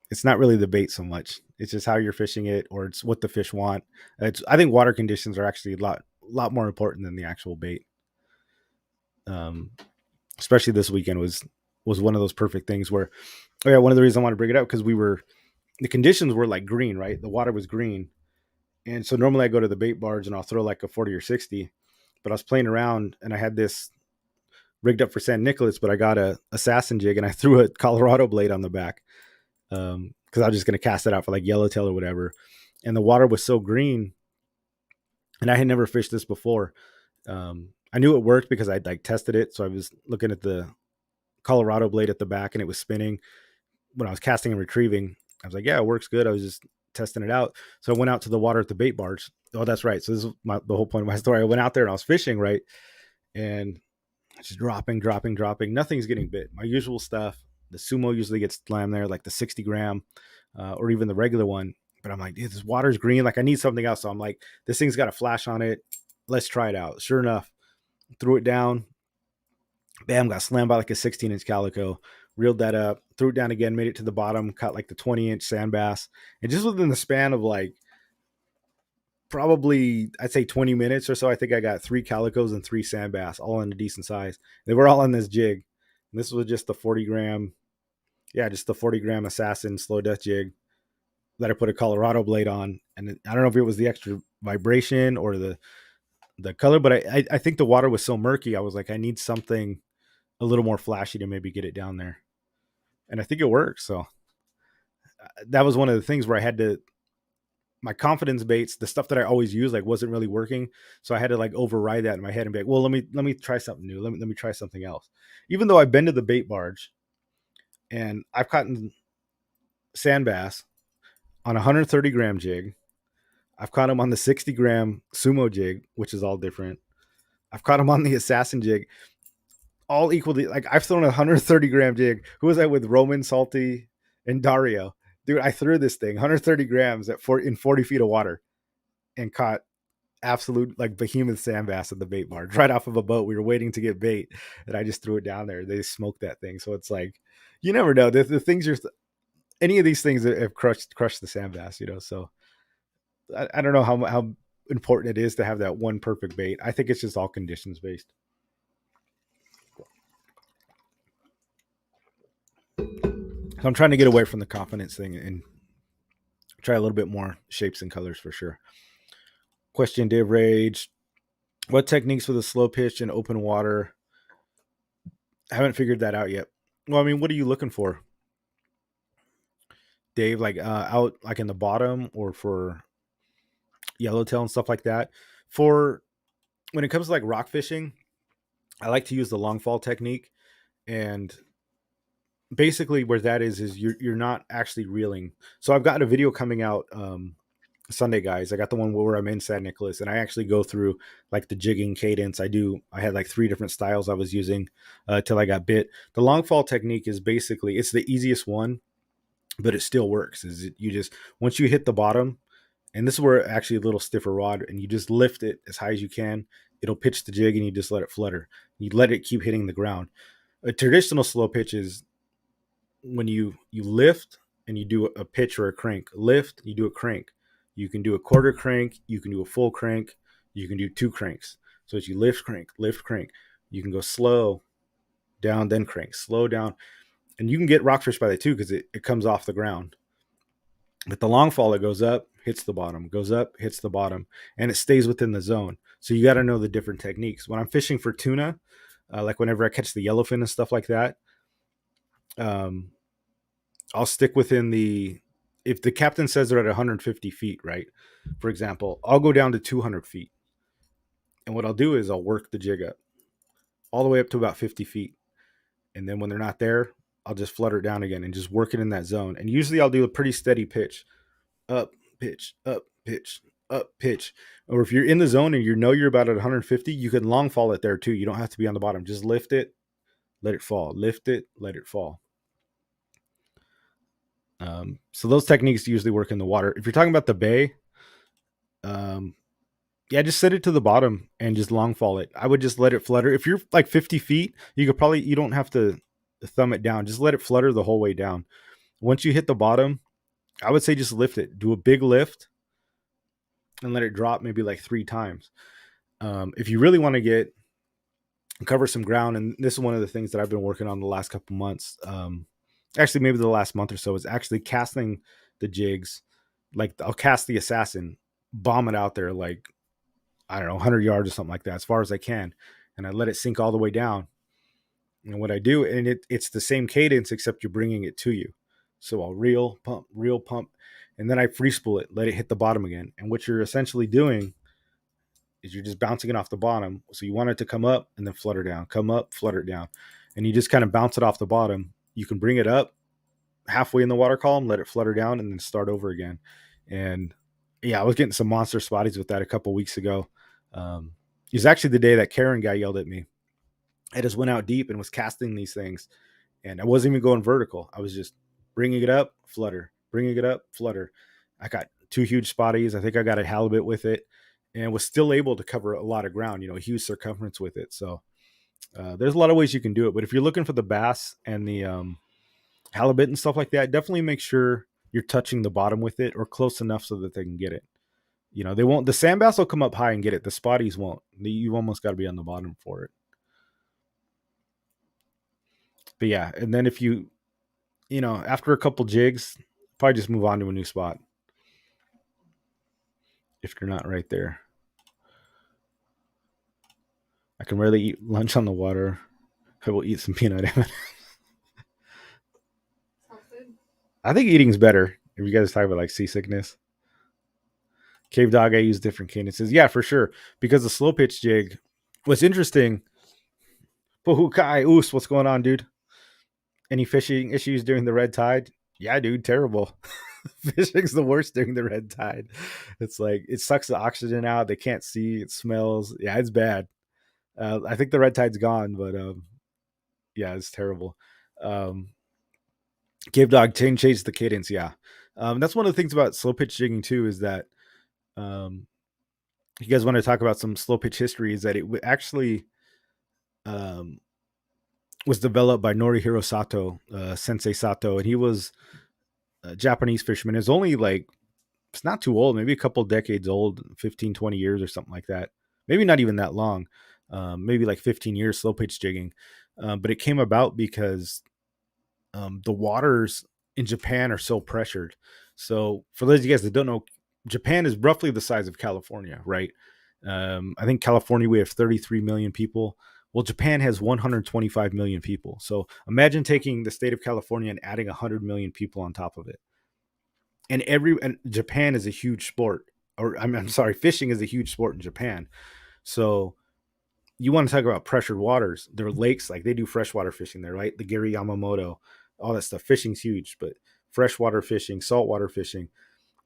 it's not really the bait so much. It's just how you're fishing it, or it's what the fish want. I think water conditions are actually a lot more important than the actual bait. Um, Especially this weekend was one of those perfect things where, oh yeah, one of the reasons I want to bring it up because the conditions were like green, right? The water was green, and so normally I go to the bait barge and I'll throw like a 40 or 60, but I was playing around and I had this rigged up for San Nicolas, but I got a assassin jig and I threw a Colorado blade on the back because I was just going to cast it out for like yellowtail or whatever. And the water was so green, and I had never fished this before. I knew it worked because I'd like tested it. So I was looking at the Colorado blade at the back and it was spinning when I was casting and retrieving. I was like, yeah, it works good. I was just testing it out. So I went out to the water at the bait barge. Oh, that's right. So this is the whole point of my story. I went out there and I was fishing, right? And just dropping. Nothing's getting bit. My usual stuff. The sumo usually gets slammed there, like the 60 gram or even the regular one. But I'm like, dude, this water's green. Like I need something else. So I'm like, this thing's got a flash on it. Let's try it out. Sure enough, threw it down. Bam, got slammed by like a 16-inch calico. Reeled that up, threw it down again, made it to the bottom, caught like the 20-inch sand bass. And just within the span of like probably I'd say 20 minutes or so, I think I got 3 calicos and 3 sand bass, all in a decent size. They were all on this jig. And this was just the 40 gram, yeah, just the 40 gram assassin slow death jig that I put a Colorado blade on. And I don't know if it was the extra vibration or the color, but I think the water was so murky. I was like, I need something a little more flashy to maybe get it down there. And I think it worked. So that was one of the things where I had to, my confidence baits, the stuff that I always use, like wasn't really working. So I had to like override that in my head and be like, well, let me try something new. Let me try something else. Even though I've been to the bait barge and I've caught sand bass on a 130 gram jig. I've caught them on the 60 gram sumo jig, which is all different. I've caught them on the assassin jig, all equally. Like I've thrown a 130 gram jig. Who was that with? Roman, Salty, and Dario. Dude, I threw this thing 130 grams in 40 feet of water and caught absolute like behemoth sand bass at the bait barge right off of a boat. We were waiting to get bait, and I just threw it down there. They smoked that thing. So it's like you never know. The things you're any of these things that have crushed the sand bass. So I don't know how important it is to have that one perfect bait. I think it's just all conditions based. So I'm trying to get away from the confidence thing and try a little bit more shapes and colors for sure. Question Dave Rage. What techniques for the slow pitch and open water? I haven't figured that out yet. Well, I mean, what are you looking for, Dave? Like out like in the bottom or for yellowtail and stuff like that? For when it comes to like rock fishing, I like to use the long fall technique. And basically where that is you're not actually reeling. So I've got a video coming out Sunday, guys. I got the one where I'm in San Nicolas and I actually go through like the jigging cadence. I had like 3 different styles I was using till I got bit. The long fall technique is basically, it's the easiest one, but it still works. You just, once you hit the bottom, and this is where actually a little stiffer rod, and you just lift it as high as you can, it'll pitch the jig and you just let it flutter. You let it keep hitting the ground. A traditional slow pitch is when you lift and you do a pitch or a crank. Lift, you do a crank. You can do a quarter crank, you can do a full crank, you can do 2 cranks. So as you lift, crank, you can go slow down, then crank, slow down. And you can get rockfish by that too, because it comes off the ground. But the long fall, it goes up, hits the bottom, goes up, hits the bottom, and it stays within the zone. So you got to know the different techniques. When I'm fishing for tuna, like whenever I catch the yellowfin and stuff like that, I'll stick within if the captain says they're at 150 feet, right? For example, I'll go down to 200 feet. And what I'll do is I'll work the jig up. all the way up to about 50 feet. And then when they're not there, I'll just flutter it down again and just work it in that zone. And usually I'll do a pretty steady pitch, up, pitch, up, pitch, up, pitch. Or if you're in the zone and you know you're about at 150, you can long fall it there too. You don't have to be on the bottom. Just lift it, let it fall. Lift it, let it fall. So those techniques usually work in the water. If you're talking about the bay, um, yeah, just set it to the bottom and just long fall it. I would just let it flutter. If you're like 50 feet, you don't have to thumb it down. Just let it flutter the whole way down. Once you hit the bottom, I would say just lift it. Do a big lift and let it drop maybe like 3 times. If you really want to get cover some ground, and this is one of the things that I've been working on the last couple months. Actually, maybe the last month or so is actually casting the jigs. Like I'll cast the assassin, bomb it out there like I don't know 100 yards or something like that, as far as I can, and I let it sink all the way down. And what I do, and it's the same cadence except you're bringing it to you. So I'll reel, pump, and then I free spool it, let it hit the bottom again. And what you're essentially doing is you're just bouncing it off the bottom. So you want it to come up and then flutter down, come up, flutter down. And you just kind of bounce it off the bottom. You can bring it up halfway in the water column, let it flutter down, and then start over again. And yeah, I was getting some monster spotties with that a couple weeks ago. It was actually the day that Karen guy yelled at me. I just went out deep and was casting these things. And I wasn't even going vertical. I was just bringing it up, flutter, bringing it up, flutter. I got 2 huge spotties. I think I got a halibut with it and was still able to cover a lot of ground, a huge circumference with it. So there's a lot of ways you can do it. But if you're looking for the bass and the halibut and stuff like that, definitely make sure you're touching the bottom with it or close enough so that they can get it. They won't, the sand bass will come up high and get it. The spotties won't. You almost got to be on the bottom for it. But yeah, and then if after a couple jigs, probably just move on to a new spot if you're not right there. I can rarely eat lunch on the water. I will eat some peanut M&Ms. I think eating's better if you guys talk about like seasickness. Cave Dog, I use different cadences. Yeah, for sure. Because the slow pitch jig, what's interesting, Pohukai Oos, what's going on, dude? Any fishing issues during the red tide? Yeah, dude, terrible. Fishing's the worst during the red tide. It's like it sucks the oxygen out. They can't see. It smells. Yeah, it's bad. I think the red tide's gone, but yeah, it's terrible. Um, Cave Dog chase the cadence. Yeah, that's one of the things about slow pitch jigging too is that um, you guys want to talk about some slow pitch history is that it actually um, was developed by Norihiro Sato, Sensei Sato, and he was a Japanese fisherman. It's only like it's not too old, maybe a couple decades old, 15, 20 years or something like that. Maybe not even that long. Maybe like 15 years slow pitch jigging. But it came about because the waters in Japan are so pressured. So for those of you guys that don't know, Japan is roughly the size of California, right? I think California, we have 33 million people. Well, Japan has 125 million people. So imagine taking the state of California and adding 100 million people on top of it. And Japan is a huge sport, or I'm sorry, fishing is a huge sport in Japan. So you want to talk about pressured waters. There are lakes, like they do freshwater fishing there, right? The Gary Yamamoto, all that stuff. Fishing's huge, but freshwater fishing, saltwater fishing.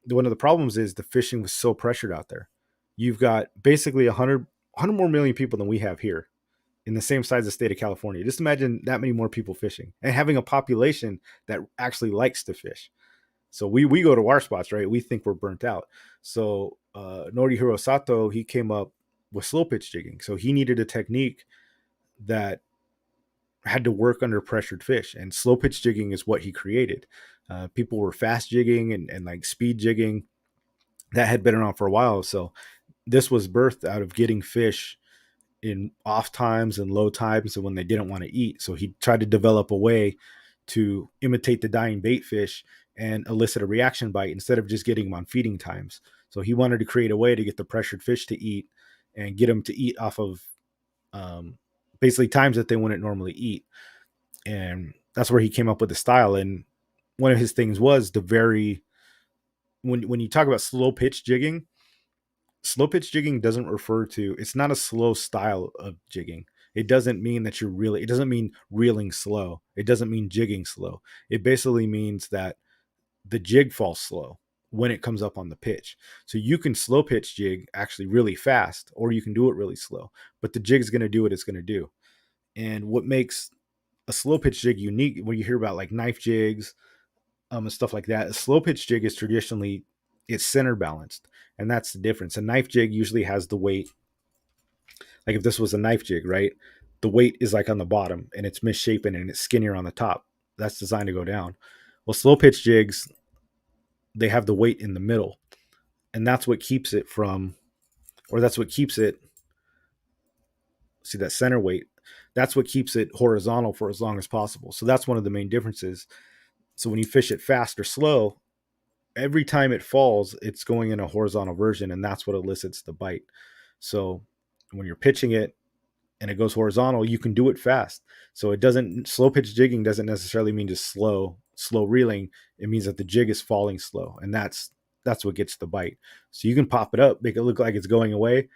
One of the problems is the fishing was so pressured out there. You've got basically 100 more million people than we have here in the same size of the state of California. Just imagine that many more people fishing and having a population that actually likes to fish. So we go to our spots, right? We think we're burnt out. So Norihiro Sato, he came up with slow pitch jigging. So he needed a technique that had to work under pressured fish, and slow pitch jigging is what he created. People were fast jigging and like speed jigging that had been around for a while. So this was birthed out of getting fish in off times and low times and when they didn't want to eat. So he tried to develop a way to imitate the dying bait fish and elicit a reaction bite instead of just getting them on feeding times. So he wanted to create a way to get the pressured fish to eat and get them to eat off of basically times that they wouldn't normally eat. And that's where he came up with the style. And one of his things was when you talk about slow pitch jigging doesn't refer to, it's not a slow style of jigging. it doesn't mean that you're really, it doesn't mean reeling slow. It doesn't mean jigging slow. It basically means that the jig falls slow when it comes up on the pitch. So you can slow pitch jig actually really fast, or you can do it really slow, but the jig's going to do what it's going to do. And what makes a slow pitch jig unique, when you hear about like knife jigs, and stuff like that, a slow pitch jig is traditionally, it's center balanced, and that's the difference. A knife jig usually has the weight, like if this was a knife jig, right? The weight is like on the bottom and it's misshapen and it's skinnier on the top. That's designed to go down. Well, slow pitch jigs, they have the weight in the middle, and that's what keeps it from, or that's what keeps it, see that center weight, that's what keeps it horizontal for as long as possible. So that's one of the main differences. So when you fish it fast or slow, every time it falls, it's going in a horizontal version, and that's what elicits the bite. So when you're pitching it and it goes horizontal, you can do it fast. So it doesn't, slow pitch jigging doesn't necessarily mean just slow reeling. It means that the jig is falling slow, and that's what gets the bite. So you can pop it up, make it look like it's going away,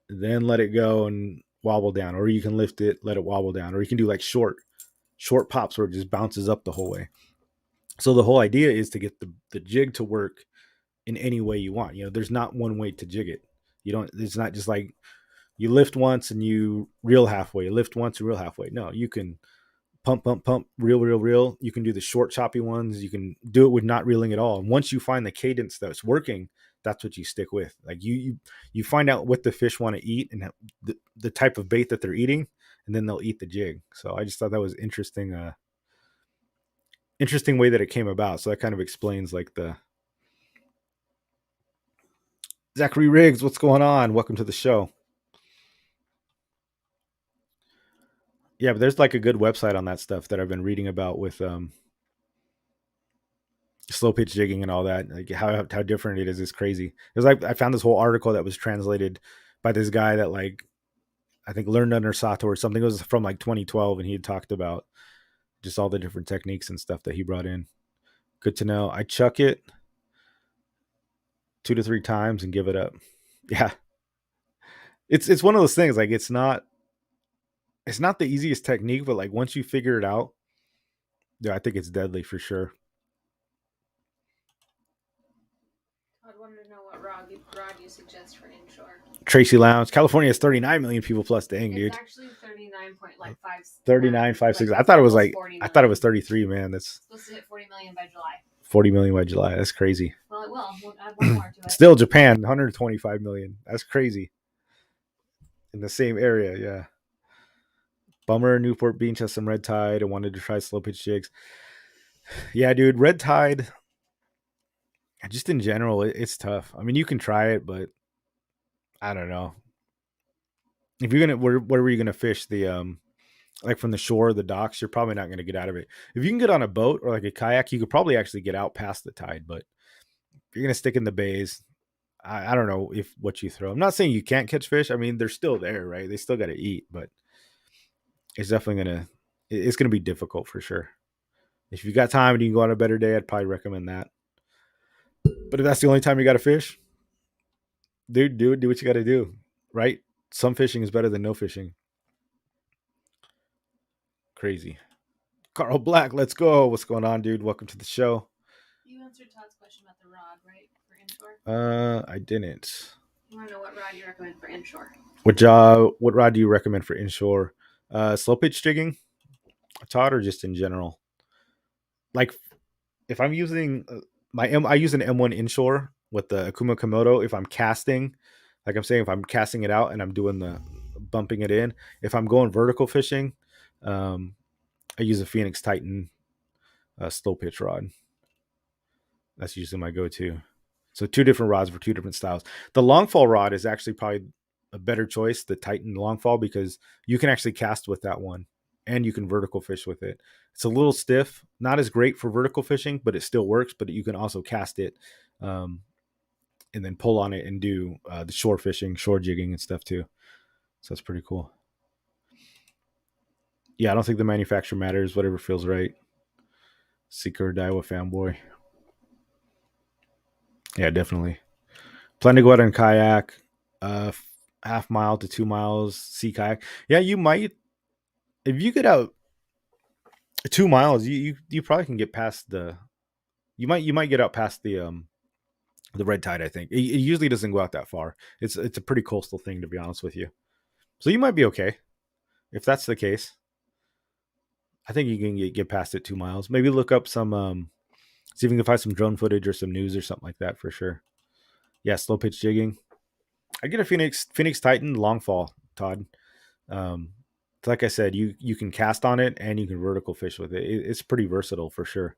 then let it go and wobble down, or you can lift it, let it wobble down, or you can do like short pops where it just bounces up the whole way. So the whole idea is to get the jig to work in any way you want. You know, there's not one way to jig it. You don't, it's not just like you lift once and you reel halfway, you lift once and reel halfway. No, you can pump, pump, pump, reel. You can do the short, choppy ones. You can do it with not reeling at all. And once you find the cadence that's working, that's what you stick with. Like you find out what the fish want to eat and the type of bait that they're eating, and then they'll eat the jig. So I just thought that was interesting. Interesting way that it came about. So that kind of explains like the Zachary Riggs. What's going on? Welcome to the show. Yeah, but there's like a good website on that stuff that I've been reading about with slow pitch jigging and all that. Like how different it is crazy. There's like I found this whole article that was translated by this guy that like I think learned under Sato or something. It was from like 2012, and he had talked about just all the different techniques and stuff that he brought in. Good to know. I chuck it 2 to 3 times and give it up. Yeah, it's one of those things. Like it's not the easiest technique, but like once you figure it out, yeah, I think it's deadly for sure. I'd wanted to know what rod you suggest for inshore. Tracy Lounge, California has 39 million people plus. Dang, dude. It's actually 39.5. 39.56. Like I thought it was almost like 40 I thought it million. was 33. Man, that's Supposed to hit 40 million by July. 40 million by July. That's crazy. Well, it will. We'll add one more to it. Still, Japan 125 million. That's crazy. In the same area, yeah. Bummer. Newport Beach has some red tide. I wanted to try slow pitch jigs. Yeah, dude, red tide. Just in general, it's tough. I mean, you can try it, but I don't know. If you're gonna, where were you gonna fish the like from the shore, the docks? You're probably not gonna get out of it. If you can get on a boat or like a kayak, you could probably actually get out past the tide. But if you're gonna stick in the bays, I don't know if what you throw. I'm not saying you can't catch fish. I mean, they're still there, right? They still got to eat, but it's definitely it's gonna be difficult for sure. If you got time and you can go on a better day, I'd probably recommend that. But if that's the only time you got to fish, dude, do what you got to do, right? Some fishing is better than no fishing. Crazy. Carl Black, let's go. What's going on, dude? Welcome to the show. You answered Todd's question about the rod, right? For inshore? I didn't. You want to know what rod you recommend for inshore? What rod do you recommend for inshore? Slow pitch jigging, Todd, or just in general? Like if I'm using I use an M1 inshore with the Akuma Komodo. If I'm casting, like I'm saying, if I'm casting it out and I'm doing the bumping it in, if I'm going vertical fishing, um, I use a Phoenix Titan slow pitch rod. That's usually my go-to. So 2 different rods for 2 different styles. The long fall rod is actually probably a better choice, the Titan long fall, because you can actually cast with that one and you can vertical fish with it. It's a little stiff, not as great for vertical fishing, but it still works. But you can also cast it and then pull on it and do the shore fishing, shore jigging and stuff too. So that's pretty cool. Yeah, I don't think the manufacturer matters. Whatever feels right. Seeker Daiwa fanboy. Yeah, definitely. Plan to go out and kayak. half mile to 2 miles sea kayak. Yeah, you might if you get out 2 miles, you probably can get past the you might get out past the red tide. I think it usually doesn't go out that far. It's a pretty coastal thing, to be honest with you. So you might be okay if that's the case. I think you can get past it 2 miles. Maybe look up some see if you can find some drone footage or some news or something like that for sure. Yeah, slow pitch jigging. I get a Phoenix Titan long fall, Todd. Um, like I said, you can cast on it and you can vertical fish with it. It's pretty versatile for sure.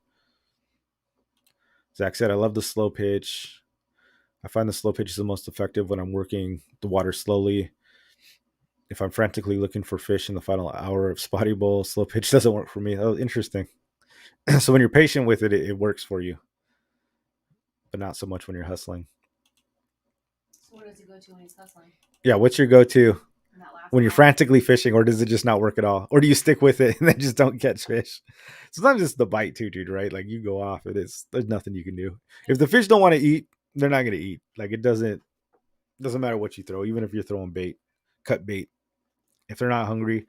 Zach said, I love the slow pitch. I find the slow pitch is the most effective when I'm working the water slowly. If I'm frantically looking for fish in the final hour of spotty bowl, slow pitch doesn't work for me. Oh, interesting. So when you're patient with it, it works for you, but not so much when you're hustling. So what does he go to when he's hustling? Yeah, what's your go-to when you're frantically fishing, or does it just not work at all? Or do you stick with it and then just don't catch fish? Sometimes it's the bite too, dude, right? Like you go off, there's nothing you can do. If the fish don't want to eat, they're not gonna eat. Like it doesn't matter what you throw, even if you're throwing bait, cut bait. If they're not hungry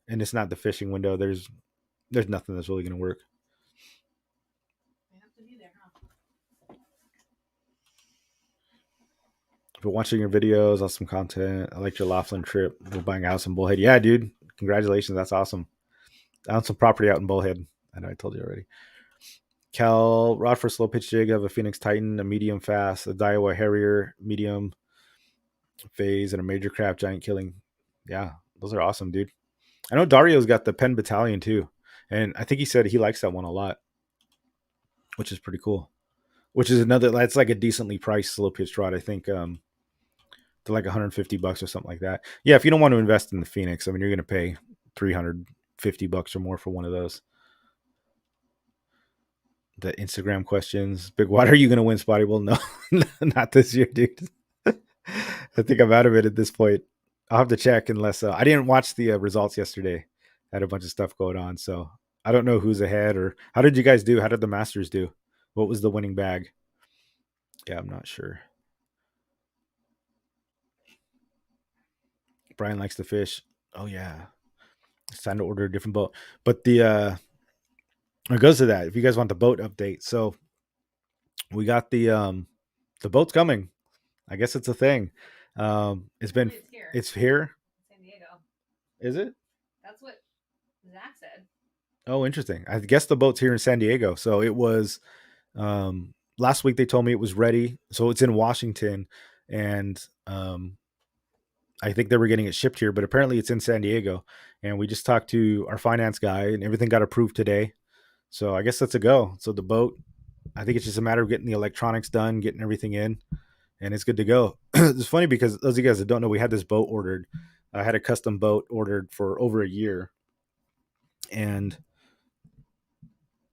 and it's not the fishing window, there's nothing that's really gonna work. You have to be there, huh? But watching your videos, awesome content. I liked your Laughlin trip. We're buying a house in Bullhead. Yeah, dude. Congratulations. That's awesome. I own some property out in Bullhead. I know I told you already. Cal, rod for slow pitch jig. I have a Phoenix Titan, a medium fast, a Daiwa Harrier, medium phase, and a major craft giant killing. Yeah, those are awesome, dude. I know Dario's got the Penn Battalion too. And I think he said he likes that one a lot, which is pretty cool. Which is another, that's like a decently priced slow pitch rod. I think to like $150 or something like that. Yeah, if you don't want to invest in the Phoenix, I mean, you're going to pay $350 or more for one of those. The Instagram questions: Big Water, are you going to win Spotty Bowl? No, not this year, dude. I think I'm out of it at this point. I'll have to check unless I didn't watch the results yesterday. I had a bunch of stuff going on, so I don't know who's ahead or how did you guys do? How did the Masters do? What was the winning bag? Yeah, I'm not sure. Brian likes to fish. Oh yeah, it's time to order a different boat. But it goes to that. If you guys want the boat update, so we got the boat's coming. I guess it's a thing. It's been It's here. it's here. San Diego. Is it? That's what Zach said. Oh, interesting. I guess the boat's here in San Diego. So it was last week they told me it was ready. So it's in Washington and I think they were getting it shipped here, but apparently it's in San Diego. And we just talked to our finance guy and everything got approved today. So I guess that's a go. So the boat, I think it's just a matter of getting the electronics done, getting everything in, and it's good to go. It's funny because those of you guys that don't know, we had this boat ordered. I had a custom boat ordered for over a year. And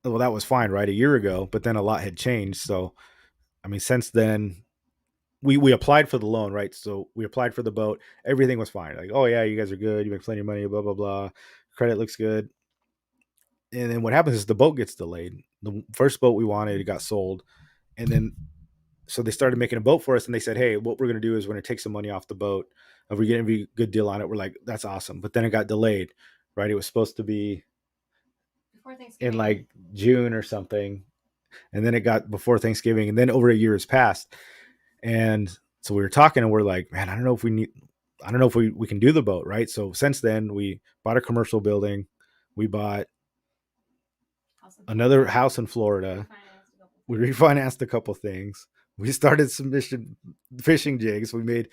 well, that was fine, right? A year ago, but then a lot had changed. So, I mean, since then, we applied for the loan, right? So we applied for the boat. Everything was fine. Like, oh yeah, you guys are good. You make plenty of money. Blah blah blah. Credit looks good. And then what happens is the boat gets delayed. The first boat we wanted, it got sold, and then so they started making a boat for us, and they said, hey, what we're going to do is we're going to take some money off the boat. If we get a good deal on it, we're like, that's awesome. But then it got delayed, right? It was supposed to be Before Thanksgiving. in like June or something, and then it got before Thanksgiving, and then over a year has passed. And so we were talking, and we're like, man, I don't know if we can do the boat, right? So since then, we bought a commercial building, we bought another house in Florida, we refinanced a couple things, we started some fishing jigs, we made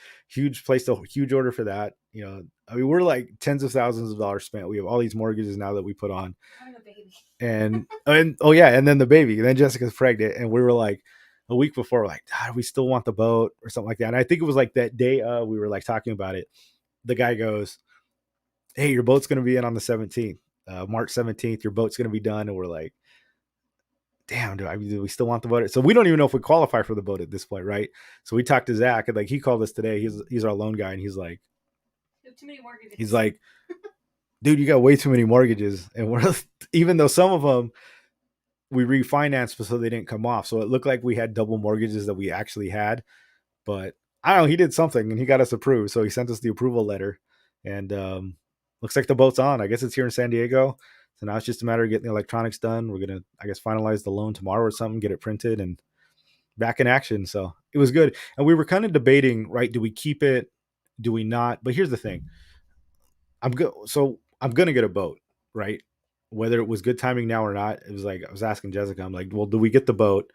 placed a huge order for that. You know, I mean, we're like tens of thousands of dollars spent. We have all these mortgages now that we put on. Having a baby. and oh yeah, and then the baby, and then Jessica's pregnant, and we were like a week before, we're like, God, we still want the boat or something like that. And I think it was like that day we were like talking about it. The guy goes, hey, your boat's going to be in on the 17th, March 17th, your boat's going to be done. And we're like, damn, do we still want the boat? So we don't even know if we qualify for the boat at this point, right? So we talked to Zach, and like he called us today. He's our loan guy, and he's like, you have too many mortgages. He's like, dude, you got way too many mortgages, and we're even though some of them we refinanced so they didn't come off, so it looked like we had double mortgages that we actually had, but I don't know. He did something and he got us approved. So he sent us the approval letter, and looks like the boat's on. I guess it's here in San Diego. So now it's just a matter of getting the electronics done. We're gonna, I guess, finalize the loan tomorrow or something, get it printed, and back in action. So it was good. And we were kind of debating, right? Do we keep it? Do we not? But here's the thing: I'm gonna get a boat, right? Whether it was good timing now or not, it was like I was asking Jessica. I'm like, well, do we get the boat?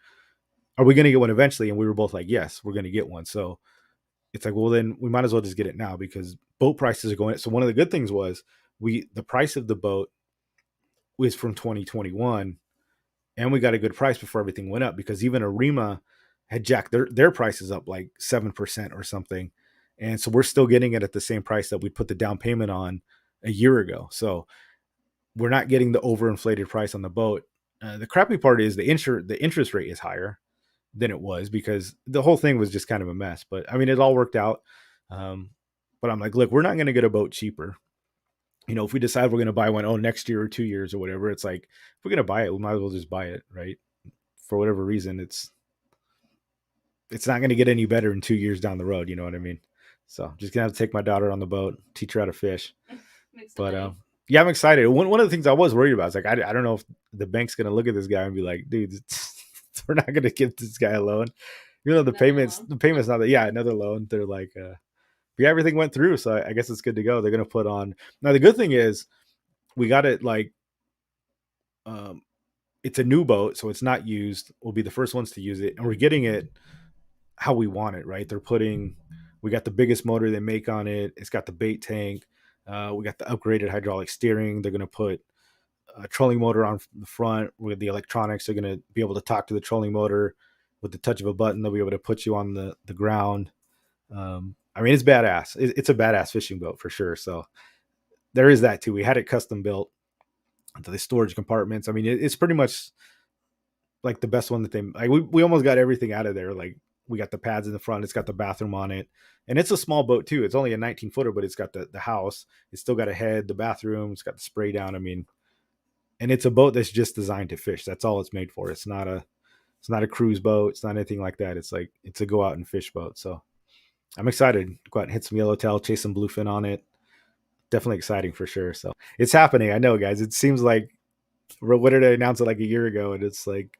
Are we gonna get one eventually? And we were both like, yes, we're gonna get one. So it's like, well, then we might as well just get it now because boat prices are going. So one of the good things was the price of the boat was from 2021, and we got a good price before everything went up because even Arima had jacked their prices up like 7% or something, and so we're still getting it at the same price that we put the down payment on a year ago. So we're not getting the overinflated price on the boat. The crappy part is the interest rate is higher than it was because the whole thing was just kind of a mess. But I mean, it all worked out. Um, but I'm like, look, we're not going to get a boat cheaper. If we decide we're going to buy one, next year or 2 years or whatever, it's like, if we're going to buy it, we might as well just buy it, right? For whatever reason, it's not going to get any better in 2 years down the road. You know what I mean? So I'm just going to have to take my daughter on the boat, teach her how to fish. But yeah, I'm excited. One of the things I was worried about is like, I don't know if the bank's going to look at this guy and be like, dude, we're not going to give this guy a loan. The payment's not that. Yeah, another loan. They're like, yeah, everything went through, so I guess it's good to go. They're going to put on. Now the good thing is we got it like, um, it's a new boat, so it's not used. We'll be the first ones to use it, and we're getting it how we want it. Right? We got the biggest motor they make on it. It's got the bait tank. We got the upgraded hydraulic steering. They're going to put a trolling motor on the front with the electronics. They're going to be able to talk to the trolling motor with the touch of a button. They'll be able to put you on the ground. I mean, it's badass. It's a badass fishing boat for sure. So there is that too. We had it custom built into the storage compartments. I mean, it's pretty much like the best one that they like. We almost got everything out of there. Like we got the pads in the front. It's got the bathroom on it, and it's a small boat too. It's only a 19-footer, but it's got the house. It's still got a head, the bathroom. It's got the spray down. I mean, and it's a boat that's just designed to fish. That's all it's made for. It's not a cruise boat. It's not anything like that. It's a go out and fish boat. So I'm excited. Go out and hit some yellowtail, chase some bluefin on it. Definitely exciting for sure. So it's happening. I know, guys. It seems like what did I announce it like a year ago, and it's like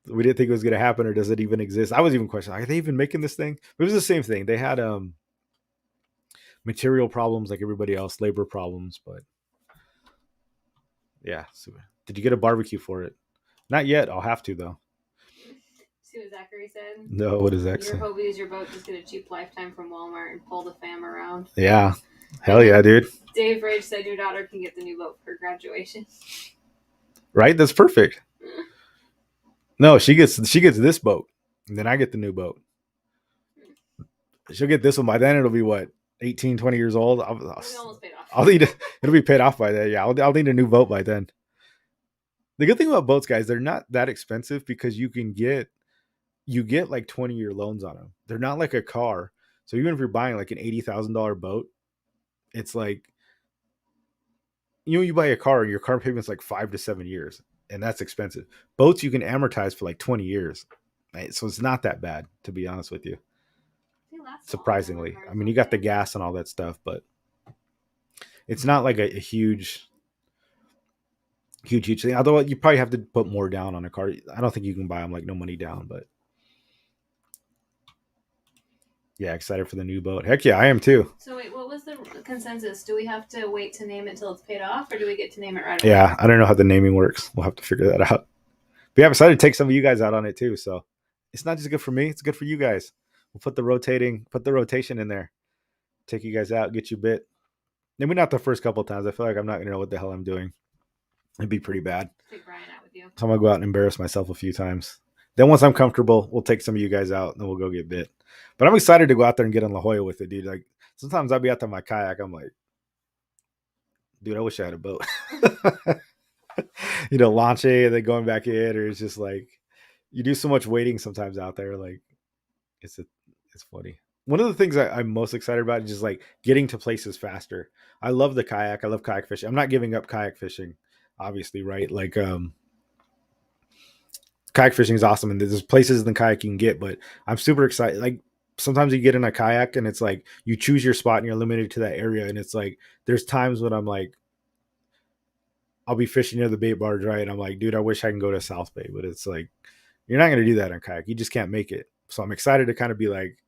we didn't think it was going to happen, or does it even exist? I was even questioning, are they even making this thing? It was the same thing. They had material problems like everybody else, labor problems, but yeah. So, did you get a barbecue for it? Not yet. I'll have to though. See what Zachary said? No, what is that? Your hobby is your boat. Just get a cheap lifetime from Walmart and pull the fam around. Yeah. Hell yeah, dude. Dave Rage said your daughter can get the new boat for graduation. Right? That's perfect. No, she gets this boat, and then I get the new boat. She'll get this one by then. It'll be what, 18, 20 years old. Almost paid off. It'll be paid off by then. Yeah, I'll need a new boat by then. The good thing about boats, guys, they're not that expensive because you get like 20-year loans on them. They're not like a car. So even if you're buying like an $80,000 boat, it's like, you buy a car and your car payment's like 5 to 7 years, and that's expensive. Boats you can amortize for like 20 years. Right? So it's not that bad, to be honest with you. Surprisingly. I mean, you got the gas and all that stuff, but it's not like a huge thing. Although you probably have to put more down on a car. I don't think you can buy them like no money down, but yeah, excited for the new boat. Heck yeah, I am too. So wait, what was the consensus? Do we have to wait to name it till it's paid off, or do we get to name it right away? Yeah, I don't know how the naming works. We'll have to figure that out. But yeah, I'm excited to take some of you guys out on it too. So it's not just good for me; it's good for you guys. We'll put the rotation in there. Take you guys out, get you bit. Maybe not the first couple of times. I feel like I'm not gonna know what the hell I'm doing. It'd be pretty bad. Take Brian out with you. So I'm gonna go out and embarrass myself a few times. Then once I'm comfortable, we'll take some of you guys out and then we'll go get bit. But I'm excited to go out there and get on La Jolla with it, dude. Like sometimes I'll be out there in my kayak. I'm like, dude, I wish I had a boat. Launch it and then going back in, or it's just like you do so much waiting sometimes out there. Like it's funny. One of the things I'm most excited about is just like getting to places faster. I love the kayak. I love kayak fishing. I'm not giving up kayak fishing, obviously, right? Like kayak fishing is awesome, and there's places in the kayak you can get, but I'm super excited. Like sometimes you get in a kayak and it's like you choose your spot and you're limited to that area. And it's like there's times when I'm like, I'll be fishing near the bait barge, right? And I'm like, dude, I wish I can go to South Bay, but it's like you're not going to do that on kayak. You just can't make it. So I'm excited to kind of be like,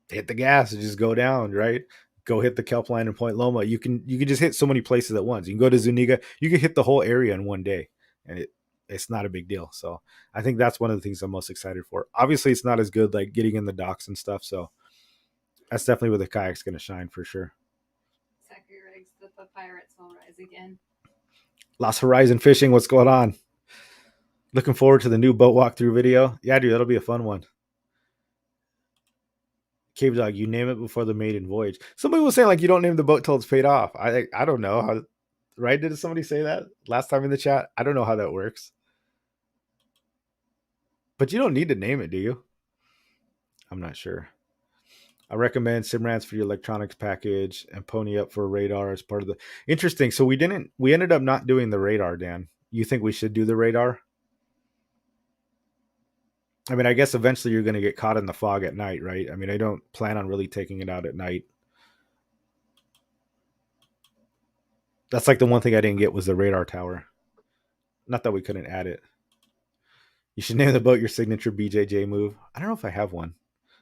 hit the gas and just go down, right? Go hit the kelp line in Point Loma. You can just hit so many places at once. You can go to Zuniga. You can hit the whole area in one day, and it's not a big deal. So I think that's one of the things I'm most excited for. Obviously, it's not as good like getting in the docks and stuff. So that's definitely where the kayak's going to shine for sure. Zachary Riggs, the pirates will rise again. Lost Horizon Fishing, what's going on? Looking forward to the new boat walkthrough video. Yeah, dude, that'll be a fun one. Cave Dog, you name it before the maiden voyage. Somebody was saying like you don't name the boat till it's paid off. I don't know how. Right? Did somebody say that last time in the chat? I don't know how that works. But you don't need to name it, do you? I'm not sure. I recommend Simrants for your electronics package and Pony Up for radar as part of the. Interesting. So we ended up not doing the radar, Dan. You think we should do the radar? I mean, I guess eventually you're going to get caught in the fog at night, right? I mean, I don't plan on really taking it out at night. That's like the one thing I didn't get was the radar tower. Not that we couldn't add it. You should name the boat your signature BJJ move. I don't know if I have one.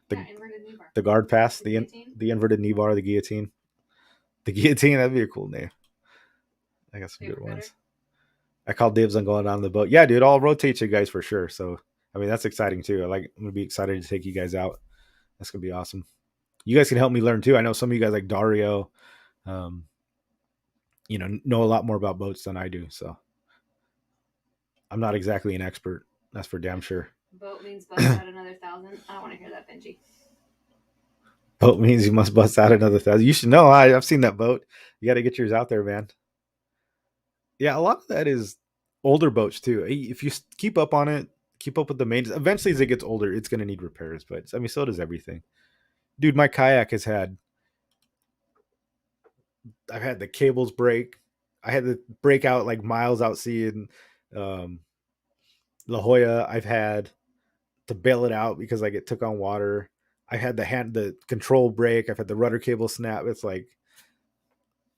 The guard pass, the inverted knee bar, the guillotine. The guillotine, that'd be a cool name. I got some good ones. I called dibs on going on the boat. Yeah, dude, I'll rotate you guys for sure. So, I mean, that's exciting too. I'm gonna be excited to take you guys out. That's gonna be awesome. You guys can help me learn too. I know some of you guys like Dario, um, know a lot more about boats than I do. So, I'm not exactly an expert. That's for damn sure. Boat means bust out another 1,000. I don't want to hear that, Benji. Boat means you must bust out another 1,000. You should know. I've seen that boat. You got to get yours out there, man. Yeah, a lot of that is older boats too. If you keep up on it, keep up with the maintenance. Eventually, as it gets older, it's going to need repairs. But I mean, so does everything. Dude, my kayak I've had the cables break. I had to break out like miles out sea in La Jolla. I've had to bail it out because like it took on water. I had the control break. I've had the rudder cable snap. It's like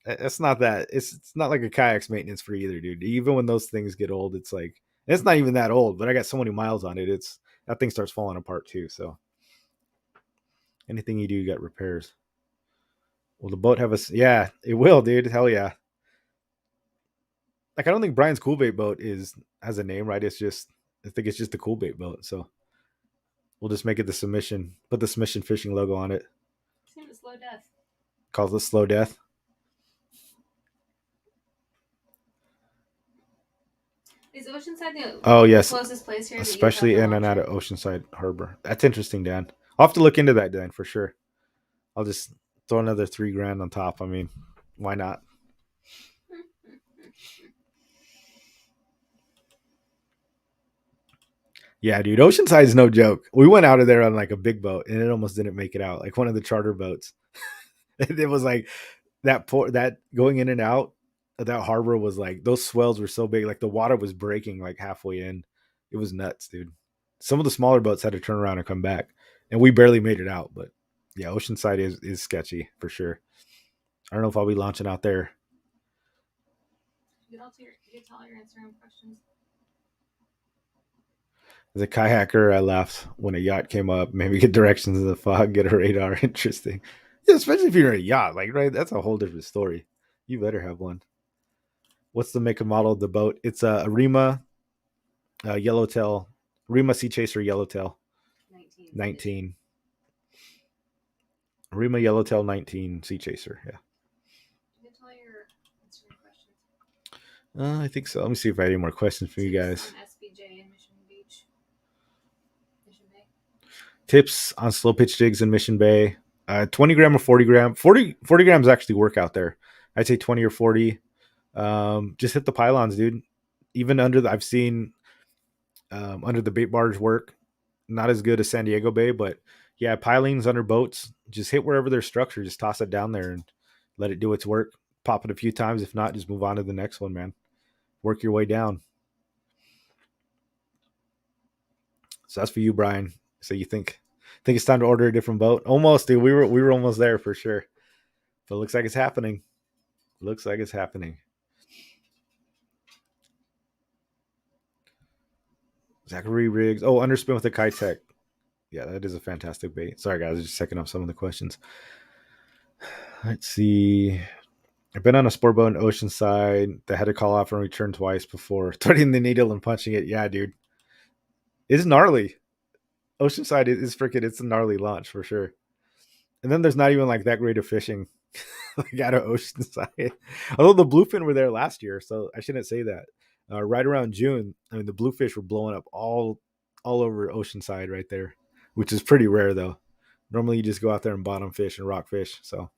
it's not that it's not like a kayak's maintenance free either, dude. Even when those things get old, it's like it's not even that old, but I got so many miles on it. It's that thing starts falling apart too. So anything you do, you got repairs. Will the boat have a? Yeah, it will, dude. Hell yeah. Like I don't think Brian's cool bait boat has a name, right? It's just I think it's just the cool bait boat. So we'll just make it the submission. Put the submission fishing logo on it. His name is Slow Death. Calls it Slow Death. Is Oceanside the yes, closest place here? especially in and out of Oceanside Harbor. That's interesting, Dan. I'll have to look into that, Dan, for sure. I'll just throw another $3,000 on top. I mean, why not? Yeah, dude, Oceanside is no joke. We went out of there on like a big boat, and it almost didn't make it out. Like one of the charter boats. It was like that going in and out of that harbor was like those swells were so big, like the water was breaking like halfway in. It was nuts, dude. Some of the smaller boats had to turn around and come back, and we barely made it out. But yeah, Oceanside is sketchy for sure. I don't know if I'll be launching out there. Get all your Instagram questions. As a kayaker, I laughed when a yacht came up. Maybe get directions in the fog, get a radar. Interesting. Yeah, especially if you're in a yacht, like right, that's a whole different story. You better have one. What's the make and model of the boat? It's a Rima Yellowtail, Rima Sea Chaser Yellowtail 19. Rima Yellowtail 19 Sea Chaser. Yeah. Did you get all your Instagram questions? I think so. Let me see if I have any more questions for you guys. SBJ in Mission Beach. Mission Bay. Tips on slow pitch jigs in Mission Bay. 20 gram or 40 gram. 40 grams actually work out there. I'd say 20 or 40. Just hit the pylons, dude. Even I've seen under the bait barge work. Not as good as San Diego Bay, but yeah, pilings under boats. Just hit wherever there's structure. Just toss it down there and let it do its work. Pop it a few times. If not, just move on to the next one, man. Work your way down. So that's for you, Brian. So you think Think it's time to order a different boat. Almost, dude. We were almost there for sure. But it looks like it's happening. Looks like it's happening. Zachary Riggs. Oh, underspin with the Kitech. Yeah, that is a fantastic bait. Sorry, guys, just checking off some of the questions. Let's see. I've been on a sport boat in Oceanside that had to call off and return twice before threading the needle and punching it. Yeah, dude. It's gnarly. Oceanside is freaking, it's a gnarly launch for sure. And then there's not even like that great of fishing like out of Oceanside. Although the bluefin were there last year, so I shouldn't say that. Right around June, I mean the bluefish were blowing up all over Oceanside right there, which is pretty rare though. Normally you just go out there and bottom fish and rock fish, so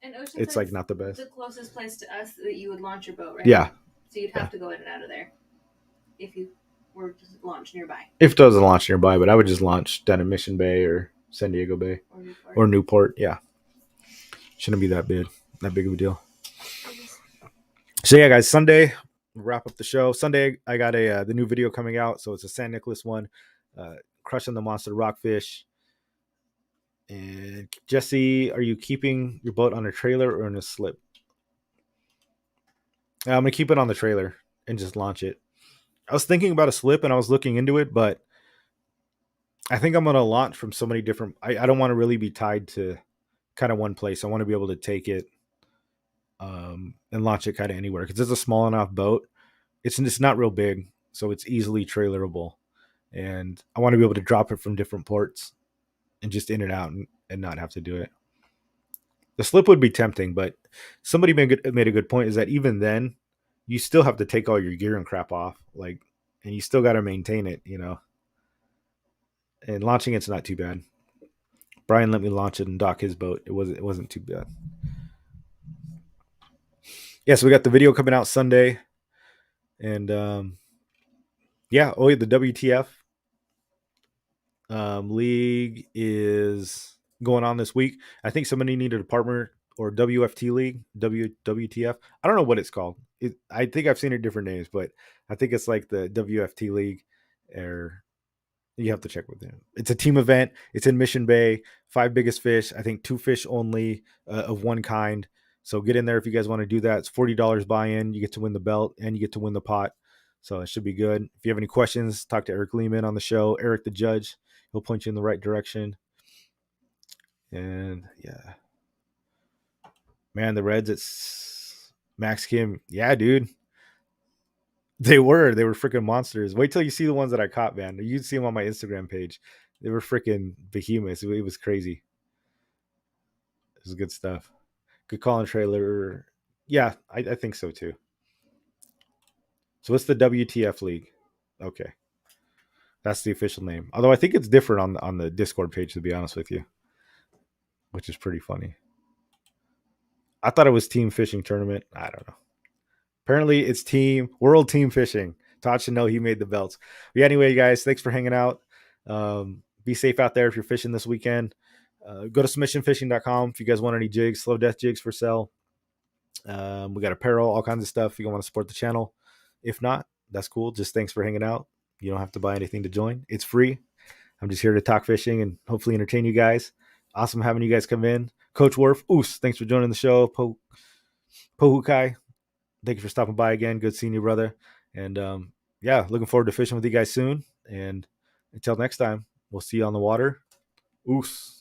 And it's like Oceanside's not the best. the closest place to us that you would launch your boat, right? Yeah, So you'd have to go in and out of there if you were to launch nearby. if it doesn't launch nearby, but I would just launch down in Mission Bay or San Diego Bay or Newport. Yeah, shouldn't be that big of a deal. So yeah, guys, Sunday we'll wrap up the show. Sunday I got the new video coming out, so it's a San Nicolas one, crushing the monster rockfish. And Jesse, are you keeping your boat on a trailer or in a slip? I'm gonna keep it on the trailer and just launch it. I was thinking about a slip and I was looking into it, but I think I'm gonna launch from so many different. I don't want to really be tied to kind of one place. I want to be able to take it and launch it kind of anywhere because it's a small enough boat. It's not real big, so it's easily trailerable, and I want to be able to drop it from different ports and just in and out and not have to do it. The slip would be tempting, but somebody made a good point. Is that even then, you still have to take all your gear and crap off, like, and you still got to maintain it, you know. And launching it's not too bad. Brian let me launch it and dock his boat. It wasn't too bad. Yeah, so we got the video coming out Sunday, and yeah, oh yeah, the WTF league is going on this week. I think somebody needed a partner or WFT league, WTF. I don't know what it's called. I think I've seen it different names, but I think it's like the WFT league, or you have to check with them. It's a team event. It's in Mission Bay. 5 biggest fish. I think 2 fish only of one kind. So get in there if you guys want to do that. It's $40 buy-in. You get to win the belt and you get to win the pot. So it should be good. If you have any questions, talk to Eric Lehman on the show. Eric the judge. He'll point you in the right direction. And yeah. Man, the Reds, it's Max Kim. Yeah, dude. They were freaking monsters. Wait till you see the ones that I caught, man. You'd see them on my Instagram page. They were freaking behemoths. It was crazy. It was good stuff. Good call and trailer. Yeah, I think so too. So what's the WTF league? Okay, that's the official name. Although I think it's different on the Discord page, to be honest with you, which is pretty funny. I thought it was team fishing tournament. I don't know. Apparently, it's world team fishing. Todd should know he made the belts. But yeah, anyway, guys, thanks for hanging out. Be safe out there if you're fishing this weekend. Go to submissionfishing.com if you guys want any jigs, slow death jigs for sale. We got apparel, all kinds of stuff if you want to support the channel. If not, that's cool. Just thanks for hanging out. You don't have to buy anything to join. It's free. I'm just here to talk fishing and hopefully entertain you guys. Awesome having you guys come in. Coach Worf, thanks for joining the show. Pohukai, thank you for stopping by again. Good seeing you, brother. And yeah, looking forward to fishing with you guys soon. And until next time, we'll see you on the water. Oos.